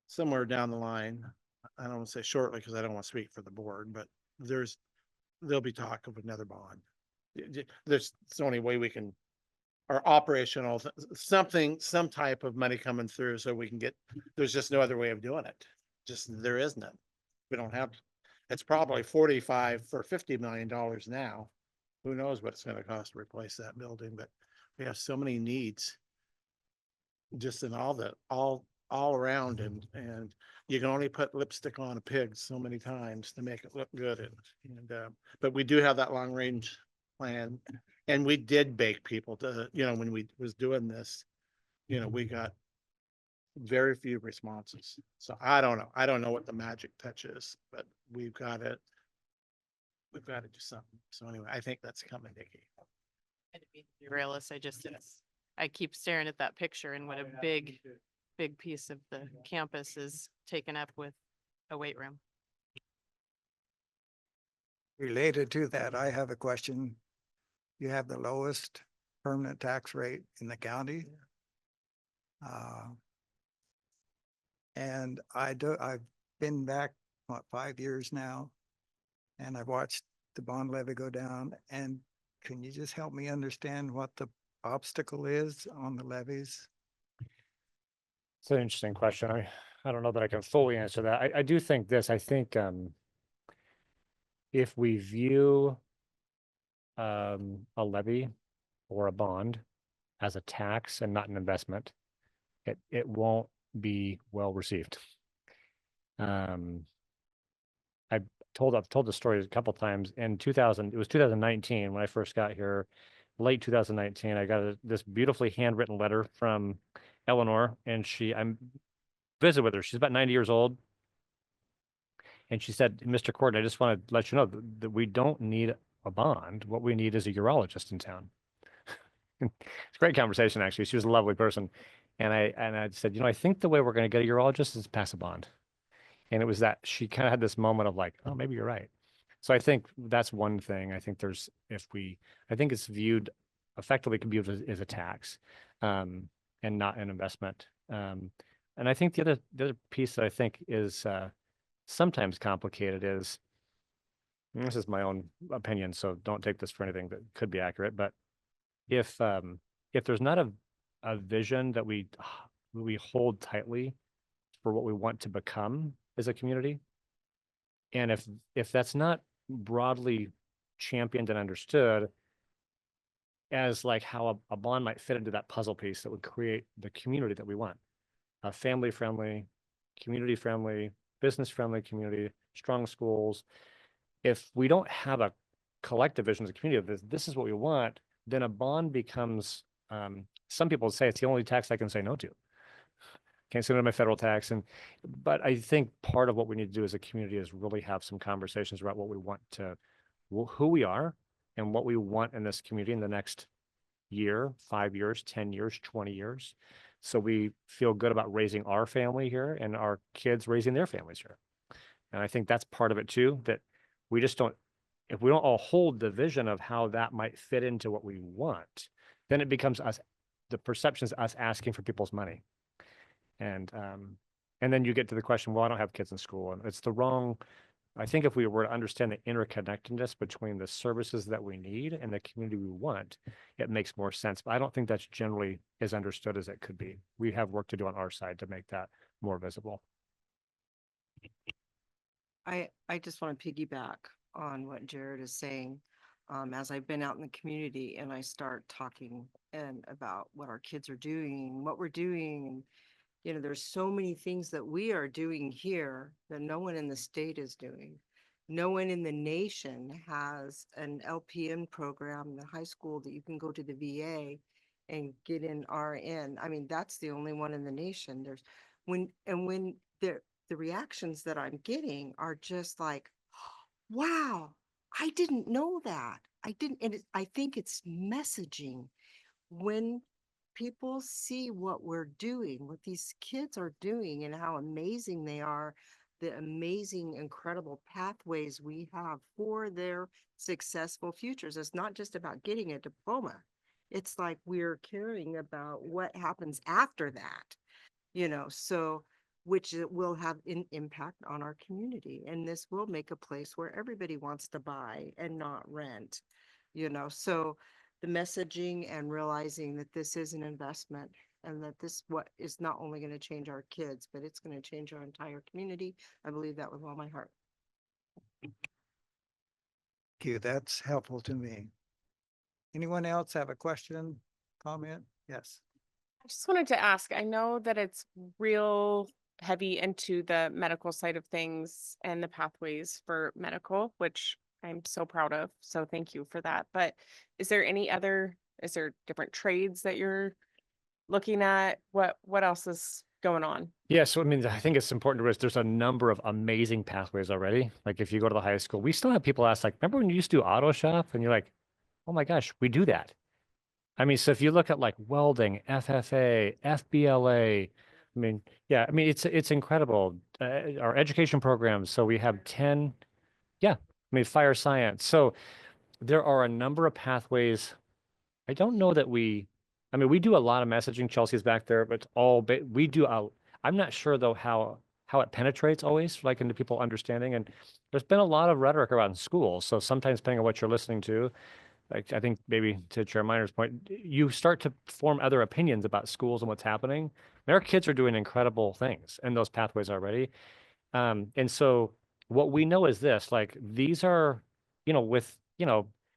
somewhere down the line, I don't want to say shortly because I don't want to speak for the board, but there'll be talk of another bond. It's the only way we can, or operational, some type of money coming through so we can get, there's just no other way of doing it. There is none. We don't have, it's probably 45 for $50 million now. Who knows what it's going to cost to replace that building, but we have so many needs just in all around, and you can only put lipstick on a pig so many times to make it look good. But we do have that long range plan, and we did bake people to, when we was doing this, we got very few responses. So I don't know what the magic touch is, but we've got to do something. So anyway, I think that's coming, Nikki. And to be realist, I keep staring at that picture and what a big piece of the campus is taken up with a weight room. Related to that, I have a question. You have the lowest permanent tax rate in the county. And I've been back, 5 years now, and I've watched the bond levy go down. And can you just help me understand what the obstacle is on the levies? It's an interesting question. I don't know that I can fully answer that. I do think this, I think if we view a levy or a bond as a tax and not an investment, it won't be well received. I've told the story a couple times. In it was 2019 when I first got here, late 2019. I got this beautifully handwritten letter from Eleanor, and I visited with her. She's about 90 years old. And she said, Mr. Court, I just want to let you know that we don't need a bond. What we need is a urologist in town. It's a great conversation, actually. She was a lovely person. And I said, I think the way we're going to get a urologist is pass a bond. And it was that she kind of had this moment of like, oh, maybe you're right. So I think that's one thing. I think I think it's viewed, effectively could be viewed as a tax. And and not an investment. And I think the other piece that I think is sometimes complicated is, and this is my own opinion, so don't take this for anything that could be accurate, but if there's not a vision that we hold tightly for what we want to become as a community, and if that's not broadly championed and understood as like how a bond might fit into that puzzle piece that would create the community that we want, a family friendly, community friendly, business friendly community, strong schools. If we don't have a collective vision as a community of this is what we want, then a bond becomes, some people say it's the only tax I can say no to. Can't say no to my federal tax. But I think part of what we need to do as a community is really have some conversations about what we want to, who we are and what we want in this community in the next year, 5 years, 10 years, 20 years. So we feel good about raising our family here and our kids raising their families here. And I think that's part of it too, that we just don't, if we don't all hold the vision of how that might fit into what we want, then it becomes us, the perception is us asking for people's money. And then you get to the question, well, I don't have kids in school, and it's the wrong, I think if we were to understand the interconnectedness between the services that we need and the community we want, it makes more sense. But I don't think that's generally as understood as it could be. We have work to do on our side to make that more visible. I just want to piggyback on what Jared is saying. As I've been out in the community and I start talking and about what our kids are doing, what we're doing, and you know, there's so many things that we are doing here that no one in the state is doing. No one in the nation has an LPN program in the high school that you can go to the VA and get an RN. I mean, that's the only one in the nation. There's when the reactions that I'm getting are just like, wow, I didn't know that. I didn't, and I think it's messaging. When people see what we're doing, what these kids are doing and how amazing they are, the amazing, incredible pathways we have for their successful futures. It's not just about getting a diploma. It's like we're caring about what happens after that, you know, so which it will have an impact on our community. And this will make a place where everybody wants to buy and not rent, you know, so the messaging and realizing that this is an investment and that this what is not only going to change our kids, but it's going to change our entire community. I believe that with all my heart. Thank you. That's helpful to me. Anyone else have a question, comment? Yes. I just wanted to ask, I know that it's real heavy into the medical side of things and the pathways for medical, which I'm so proud of. So thank you for that. But is there different trades that you're looking at? What else is going on? Yeah, so I mean, I think it's important to realize there's a number of amazing pathways already. Like if you go to the high school, we still have people ask, like, remember when you used to do auto shop? And you're like, oh my gosh, we do that. I mean, so if you look at like welding, FFA, FBLA, I mean, yeah, I mean, it's incredible. Our education programs. So we have 10, yeah, I mean, fire science. So there are a number of pathways. I don't know that I mean, we do a lot of messaging. Chelsea's back there, but I'm not sure though how it penetrates always, like into people understanding. And there's been a lot of rhetoric around schools. So sometimes depending on what you're listening to, like I think maybe to Chair Minor's point, you start to form other opinions about schools and what's happening. And our kids are doing incredible things in those pathways already. And so what we know is this, like these are, with,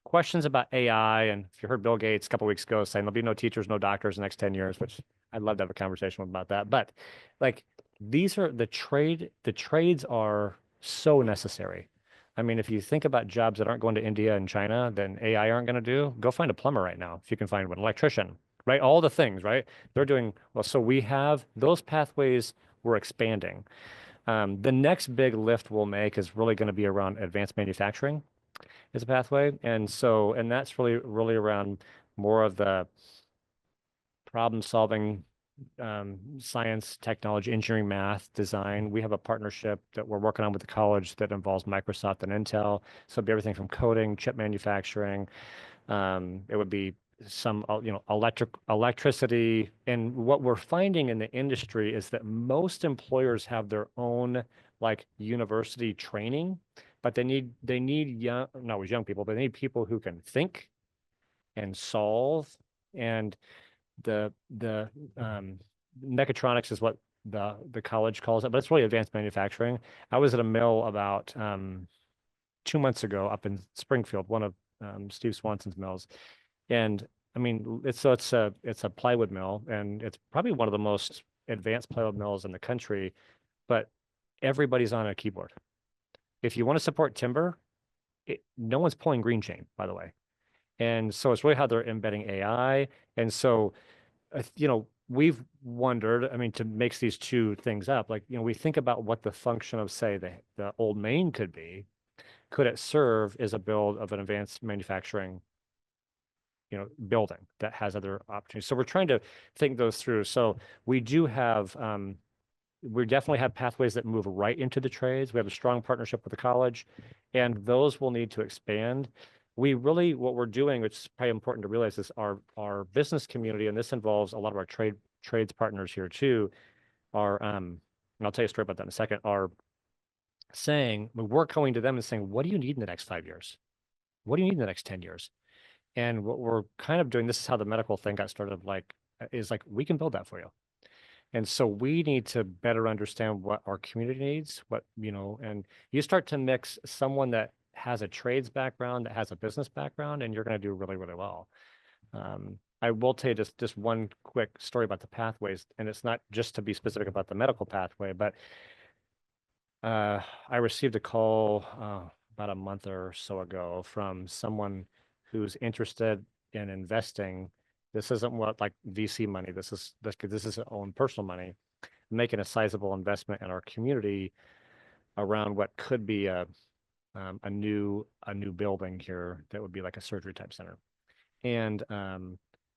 questions about AI. And if you heard Bill Gates a couple weeks ago saying there'll be no teachers, no doctors in the next 10 years, which I'd love to have a conversation about that. But like these are the trades are so necessary. I mean, if you think about jobs that aren't going to India and China, then AI aren't going to do, go find a plumber right now. If you can find one, electrician, right? All the things, right? They're doing well. So we have those pathways we're expanding. The next big lift we'll make is really going to be around advanced manufacturing as a pathway. And that's really around more of the problem solving, science, technology, engineering, math, design. We have a partnership that we're working on with the college that involves Microsoft and Intel. So it'd be everything from coding, chip manufacturing. It would be some, electricity. And what we're finding in the industry is that most employers have their own like university training, but they need young, not always young people, but they need people who can think and solve. And the mechatronics is what the college calls it, but it's really advanced manufacturing. I was at a mill about 2 months ago up in Springfield, one of Steve Swanson's mills. And I mean, it's a plywood mill, and it's probably one of the most advanced plywood mills in the country, but everybody's on a keyboard. If you want to support timber, no one's pulling green chain, by the way. And so it's really how they're embedding AI. And so, we've wondered, I mean, to mix these two things up, like, we think about what the function of, say, the old main could be. Could it serve as a build of an advanced manufacturing, building that has other opportunities? So we're trying to think those through. So we do have, we definitely have pathways that move right into the trades. We have a strong partnership with the college, and those will need to expand. What we're doing, which is probably important to realize, is our business community, and this involves a lot of our trades partners here too, are, and I'll tell you a story about that in a second, are saying, we're going to them and saying, what do you need in the next 5 years? What do you need in the next 10 years? And what we're kind of doing, this is how the medical thing got started, is like, we can build that for you. And so we need to better understand what our community needs, and you start to mix someone that has a trades background, that has a business background, and you're going to do really, really well. I will tell you just one quick story about the pathways, and it's not just to be specific about the medical pathway, but I received a call about a month or so ago from someone who's interested in investing. This isn't what like VC money. This is his own personal money, making a sizable investment in our community around what could be a new building here that would be like a surgery type center. And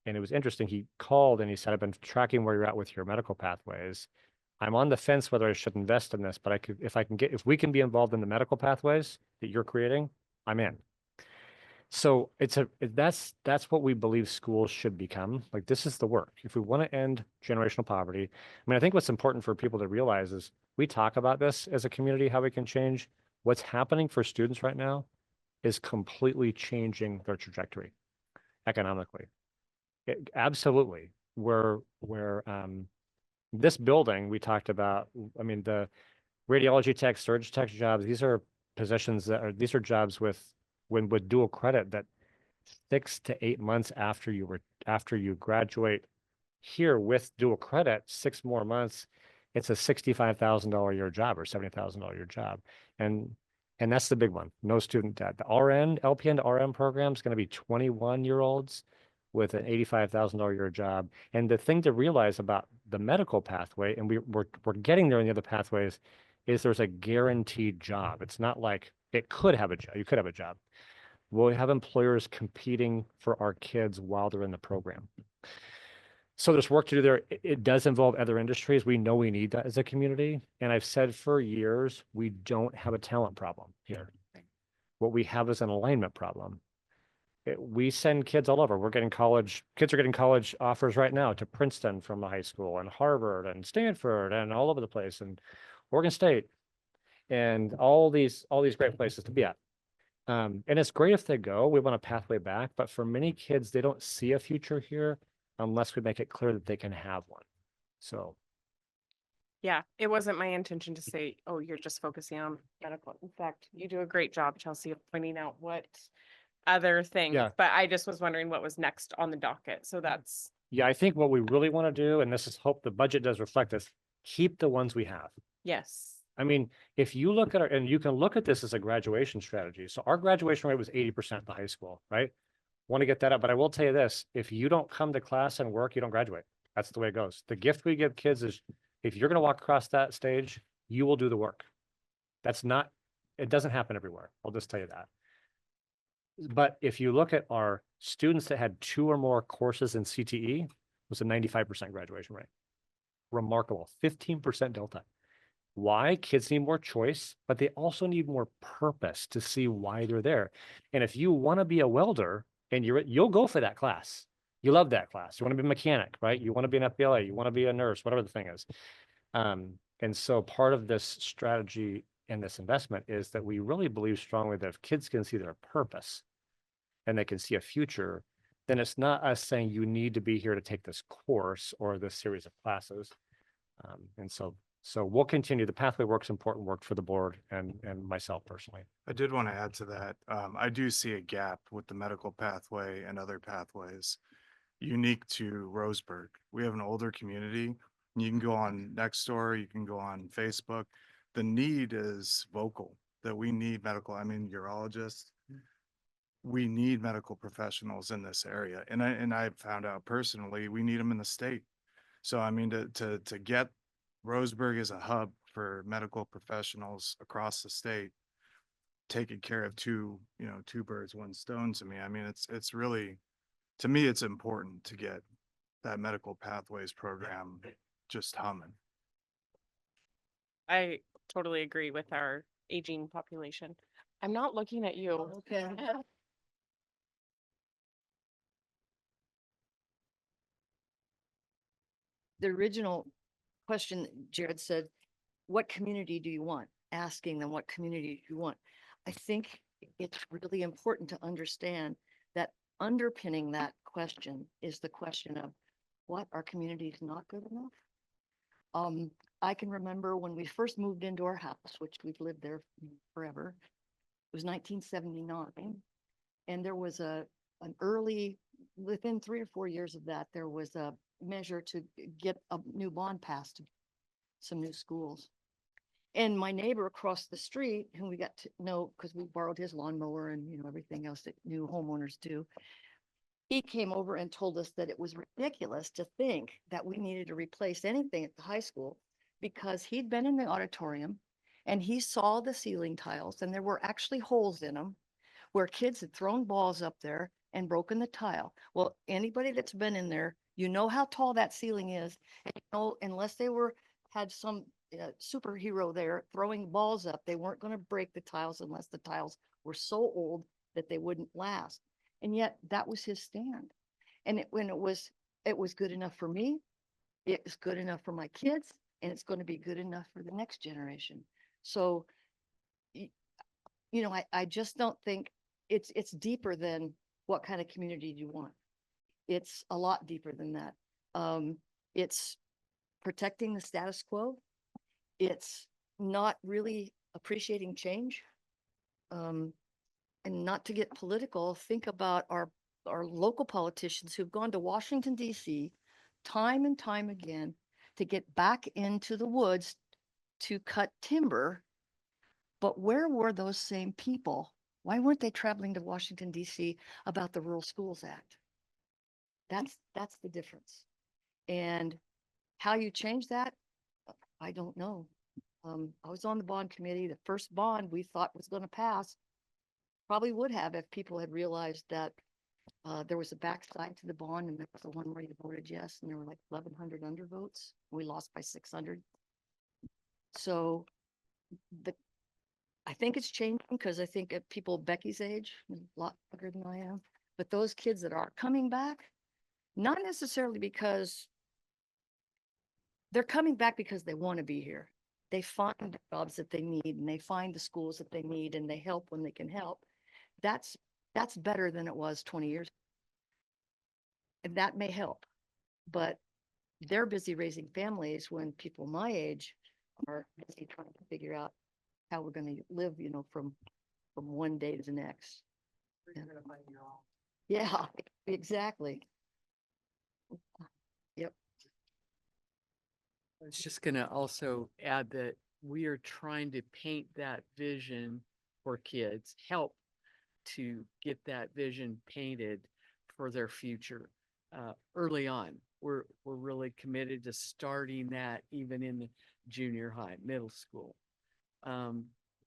it was interesting. He called and he said, I've been tracking where you're at with your medical pathways. I'm on the fence whether I should invest in this, but if we can be involved in the medical pathways that you're creating, I'm in. So that's what we believe schools should become. Like, this is the work. If we want to end generational poverty, I mean, I think what's important for people to realize is we talk about this as a community, how we can change. What's happening for students right now is completely changing their trajectory economically. Absolutely. Where this building we talked about, I mean, the radiology tech, surge tech jobs, these are positions these are jobs with dual credit that 6 to 8 months after you graduate here with dual credit, 6 more months, it's a $65,000 a year job or $70,000 a year job. And that's the big one. No student debt. The LPN to RM program is going to be 21-year-olds with an $85,000 a year job. And the thing to realize about the medical pathway, and we're getting there in the other pathways, is there's a guaranteed job. It's not like it could have a job. You could have a job. We'll have employers competing for our kids while they're in the program. So there's work to do there. It does involve other industries. We know we need that as a community. And I've said for years, we don't have a talent problem here. What we have is an alignment problem. We send kids all over. Kids are getting college offers right now to Princeton from a high school, and Harvard and Stanford and all over the place, and Oregon State, and all these great places to be at. And it's great if they go. We want a pathway back, but for many kids, they don't see a future here unless we make it clear that they can have one. So. Yeah, it wasn't my intention to say, oh, you're just focusing on medical. In fact, you do a great job, Chelsea, of pointing out what other things, but I just was wondering what was next on the docket. So that's. Yeah, I think what we really want to do, and this is hope the budget does reflect this, keep the ones we have. Yes. I mean, if you look at and you can look at this as a graduation strategy. So our graduation rate was 80% in the high school, right? Want to get that up. But I will tell you this, if you don't come to class and work, you don't graduate. That's the way it goes. The gift we give kids is, if you're going to walk across that stage, you will do the work. It doesn't happen everywhere. I'll just tell you that. But if you look at our students that had 2 or more courses in CTE, it was a 95% graduation rate. Remarkable, 15% delta. Why? Kids need more choice, but they also need more purpose to see why they're there. And if you want to be a welder and you'll go for that class, You love that class. You want to be a mechanic, right? You want to be an FBLA, you want to be a nurse, whatever the thing is. And so part of this strategy and this investment is that we really believe strongly that if kids can see their purpose and they can see a future, then it's not us saying you need to be here to take this course or this series of classes. And so we'll continue. The pathway work's important work for the board and myself personally. I did want to add to that. I do see a gap with the medical pathway and other pathways unique to Roseburg. We have an older community. You can go on Nextdoor, you can go on Facebook. The need is vocal that we need medical, I mean, urologists. We need medical professionals in this area. And I found out personally, we need them in the state. So I mean, to get Roseburg as a hub for medical professionals across the state, taking care of two birds, one stone to me. I mean, it's really, to me, it's important to get that medical pathways program just humming. I totally agree with our aging population. I'm not looking at you. Okay. The original question, Jared said, what community do you want? Asking them what community do you want? I think it's really important to understand that underpinning that question is the question of what our community is not good enough. I can remember when we first moved into our house, which we've lived there forever. It was 1979, and there was an early, within 3 or 4 years of that, there was a measure to get a new bond passed to some new schools. And my neighbor across the street, whom we got to know because we borrowed his lawnmower and everything else that new homeowners do, he came over and told us that it was ridiculous to think that we needed to replace anything at the high school because he'd been in the auditorium and he saw the ceiling tiles and there were actually holes in them where kids had thrown balls up there and broken the tile. Well, anybody that's been in there, you know how tall that ceiling is. And unless they had some superhero there throwing balls up, they weren't going to break the tiles unless the tiles were so old that they wouldn't last. And yet that was his stand. And it was good enough for me. It was good enough for my kids, and it's going to be good enough for the next generation. So, I just don't think it's deeper than what kind of community do you want. It's a lot deeper than that. It's protecting the status quo. It's not really appreciating change. And not to get political, think about our local politicians who've gone to Washington, D.C. time and time again to get back into the woods to cut timber. But where were those same people? Why weren't they traveling to Washington, D.C. about the Rural Schools Act? That's the difference. And how you change that, I don't know. I was on the bond committee. The first bond we thought was going to pass probably would have if people had realized that there was a backside to the bond and there was the one where you voted yes and there were like 1,100 undervotes. We lost by 600. So I think it's changing because I think at people Becky's age, a lot younger than I am, but those kids that are coming back, not necessarily because they're coming back because they want to be here. They find the jobs that they need and they find the schools that they need and they help when they can help. That's better than it was 20 years ago. And that may help, but they're busy raising families when people my age are busy trying to figure out how we're going to live, from one day to the next. Yeah, exactly. Yep. I was just gonna also add that we are trying to paint that vision for kids, help to get that vision painted for their future early on. We're really committed to starting that even in the junior high, middle school.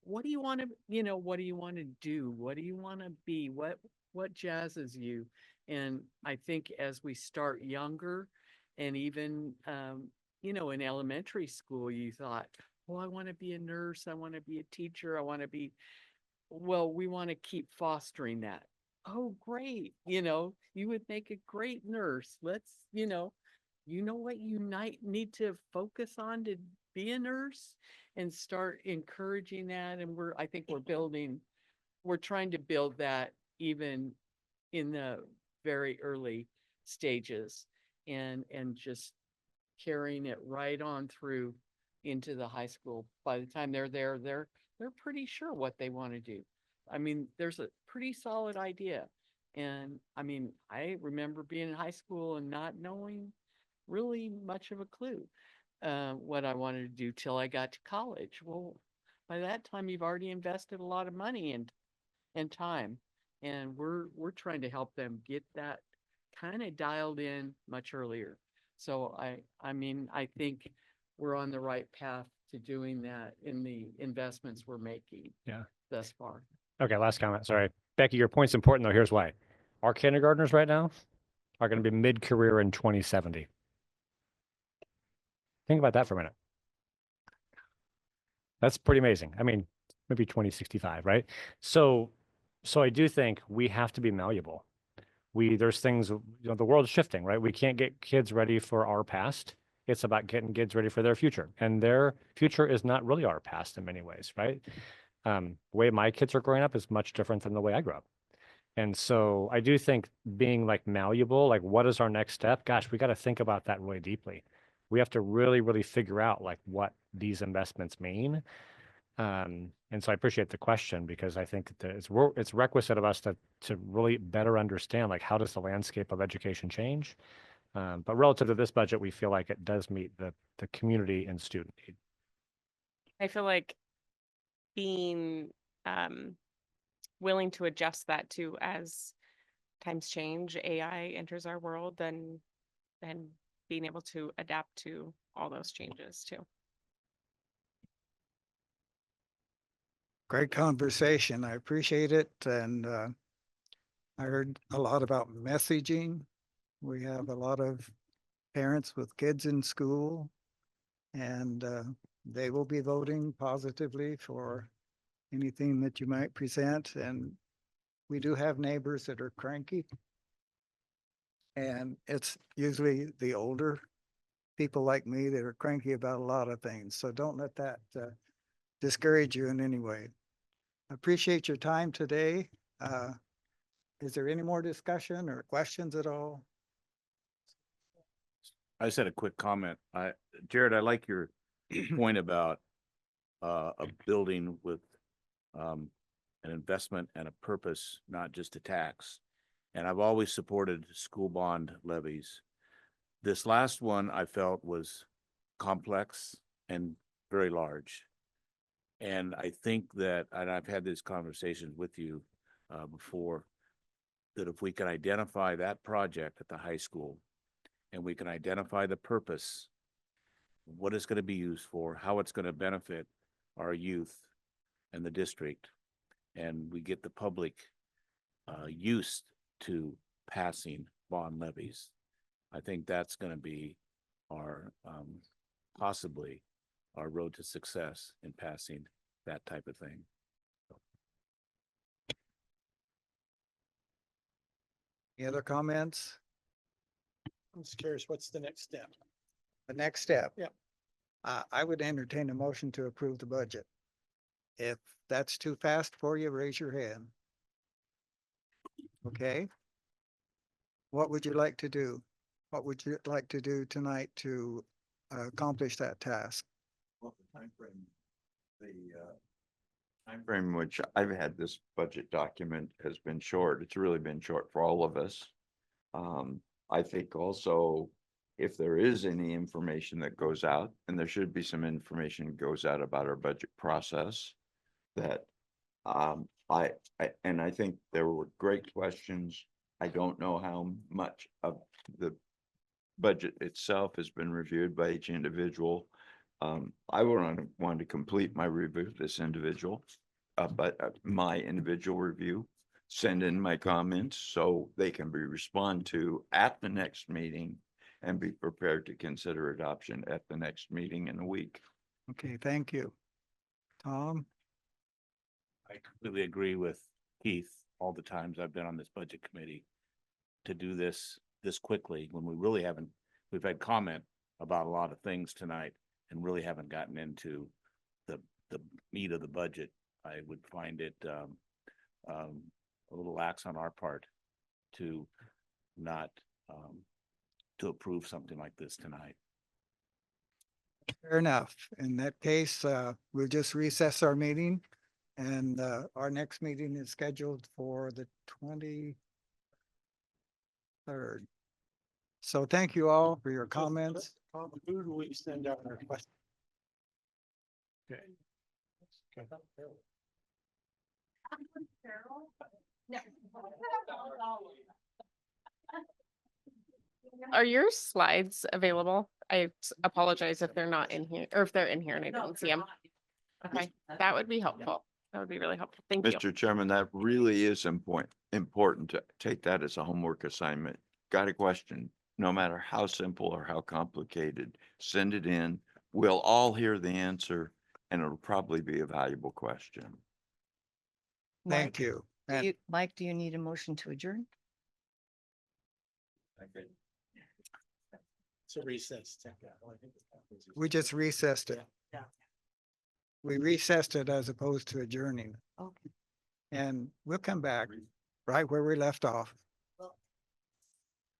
What do you want to, what do you want to do? What do you want to be? What jazzes you? And I think as we start younger and even, in elementary school, you thought, oh, I want to be a nurse. I want to be a teacher. I want to be, well, we want to keep fostering that. oh, great, you would make a great nurse. Let's, you know what you need to focus on to be a nurse and start encouraging that. And I think we're trying to build that even in the very early stages and just carrying it right on through into the high school. By the time they're there, they're pretty sure what they want to do. I mean, there's a pretty solid idea. And I mean, I remember being in high school and not knowing really much of a clue what I wanted to do till I got to college. Well, by that time, you've already invested a lot of money and time, and we're trying to help them get that kind of dialed in much earlier. So I mean, I think we're on the right path to doing that in the investments we're making Yeah. thus far. Okay, last comment. Sorry. Becky, your point's important though. Here's why. Our kindergartners right now are going to be mid-career in 2070. Think about that for a minute. That's pretty amazing. I mean, maybe 2065, right? So I do think we have to be malleable. There's things, the world's shifting, right? We can't get kids ready for our past. It's about getting kids ready for their future. And their future is not really our past in many ways, right? The way my kids are growing up is much different than the way I grew up. And so I do think being like malleable, like what is our next step? Gosh, we got to think about that really deeply. We have to really, really figure out like what these investments mean. And so I appreciate the question because I think that it's requisite of us to really better understand like how does the landscape of education change. But relative to this budget, we feel like it does meet the community and student need. I feel like being willing to adjust that too as times change, AI enters our world, and being able to adapt to all those changes too. Great conversation. I appreciate it. And I heard a lot about messaging. We have a lot of parents with kids in school, and they will be voting positively for anything that you might present. And we do have neighbors that are cranky. And it's usually the older people like me that are cranky about a lot of things. So don't let that discourage you in any way. Appreciate your time today. Is there any more discussion or questions at all? I just had a quick comment. Jared, I like your point about a building with an investment and a purpose, not just a tax. And I've always supported school bond levies. This last one I felt was complex and very large. And I think that, and I've had these conversations with you before, that if we can identify that project at the high school and we can identify the purpose, what it's going to be used for, how it's going to benefit our youth and the district, and we get the public used to passing bond levies, I think that's going to be our possibly our road to success in passing that type of thing. Any other comments? I'm just curious, what's the next step? The next step? Yep. I would entertain a motion to approve the budget. If that's too fast for you, raise your hand. Okay. What would you like to do? What would you like to do tonight to accomplish that task? Well, the timeframe which I've had this budget document has been short. It's really been short for all of us. I think also if there is any information that goes out, and there should be some information goes out about our budget process, that I think there were great questions. I don't know how much of the budget itself has been reviewed by each individual. I want to complete my review of this individual, but my individual review, send in my comments so they can be responded to at the next meeting and be prepared to consider adoption at the next meeting in a week. Okay, thank you. Tom? I completely agree with Keith. all the times I've been on this budget committee to do this quickly when we really haven't, we've had comment about a lot of things tonight and really haven't gotten into the meat of the budget. I would find it a little lax on our part to not to approve something like this tonight. Fair enough. In that case, we'll just recess our meeting. And our next meeting is scheduled for the 23rd. So thank you all for your comments. Who do we send out our question? Okay. Are your slides available? I apologize if they're not in here, or if they're in here and I didn't see them. Okay, that would be helpful. That would be really helpful. Thank you. Mr. Chairman, that really is important to take that as a homework assignment. Got a question, no matter how simple or how complicated, send it in. We'll all hear the answer and it'll probably be a valuable question. Thank you. And Mike, do you need a motion to adjourn? So recess. we just recessed it. Yeah. We recessed it as opposed to adjourning. Okay. And we'll come back right where we left off.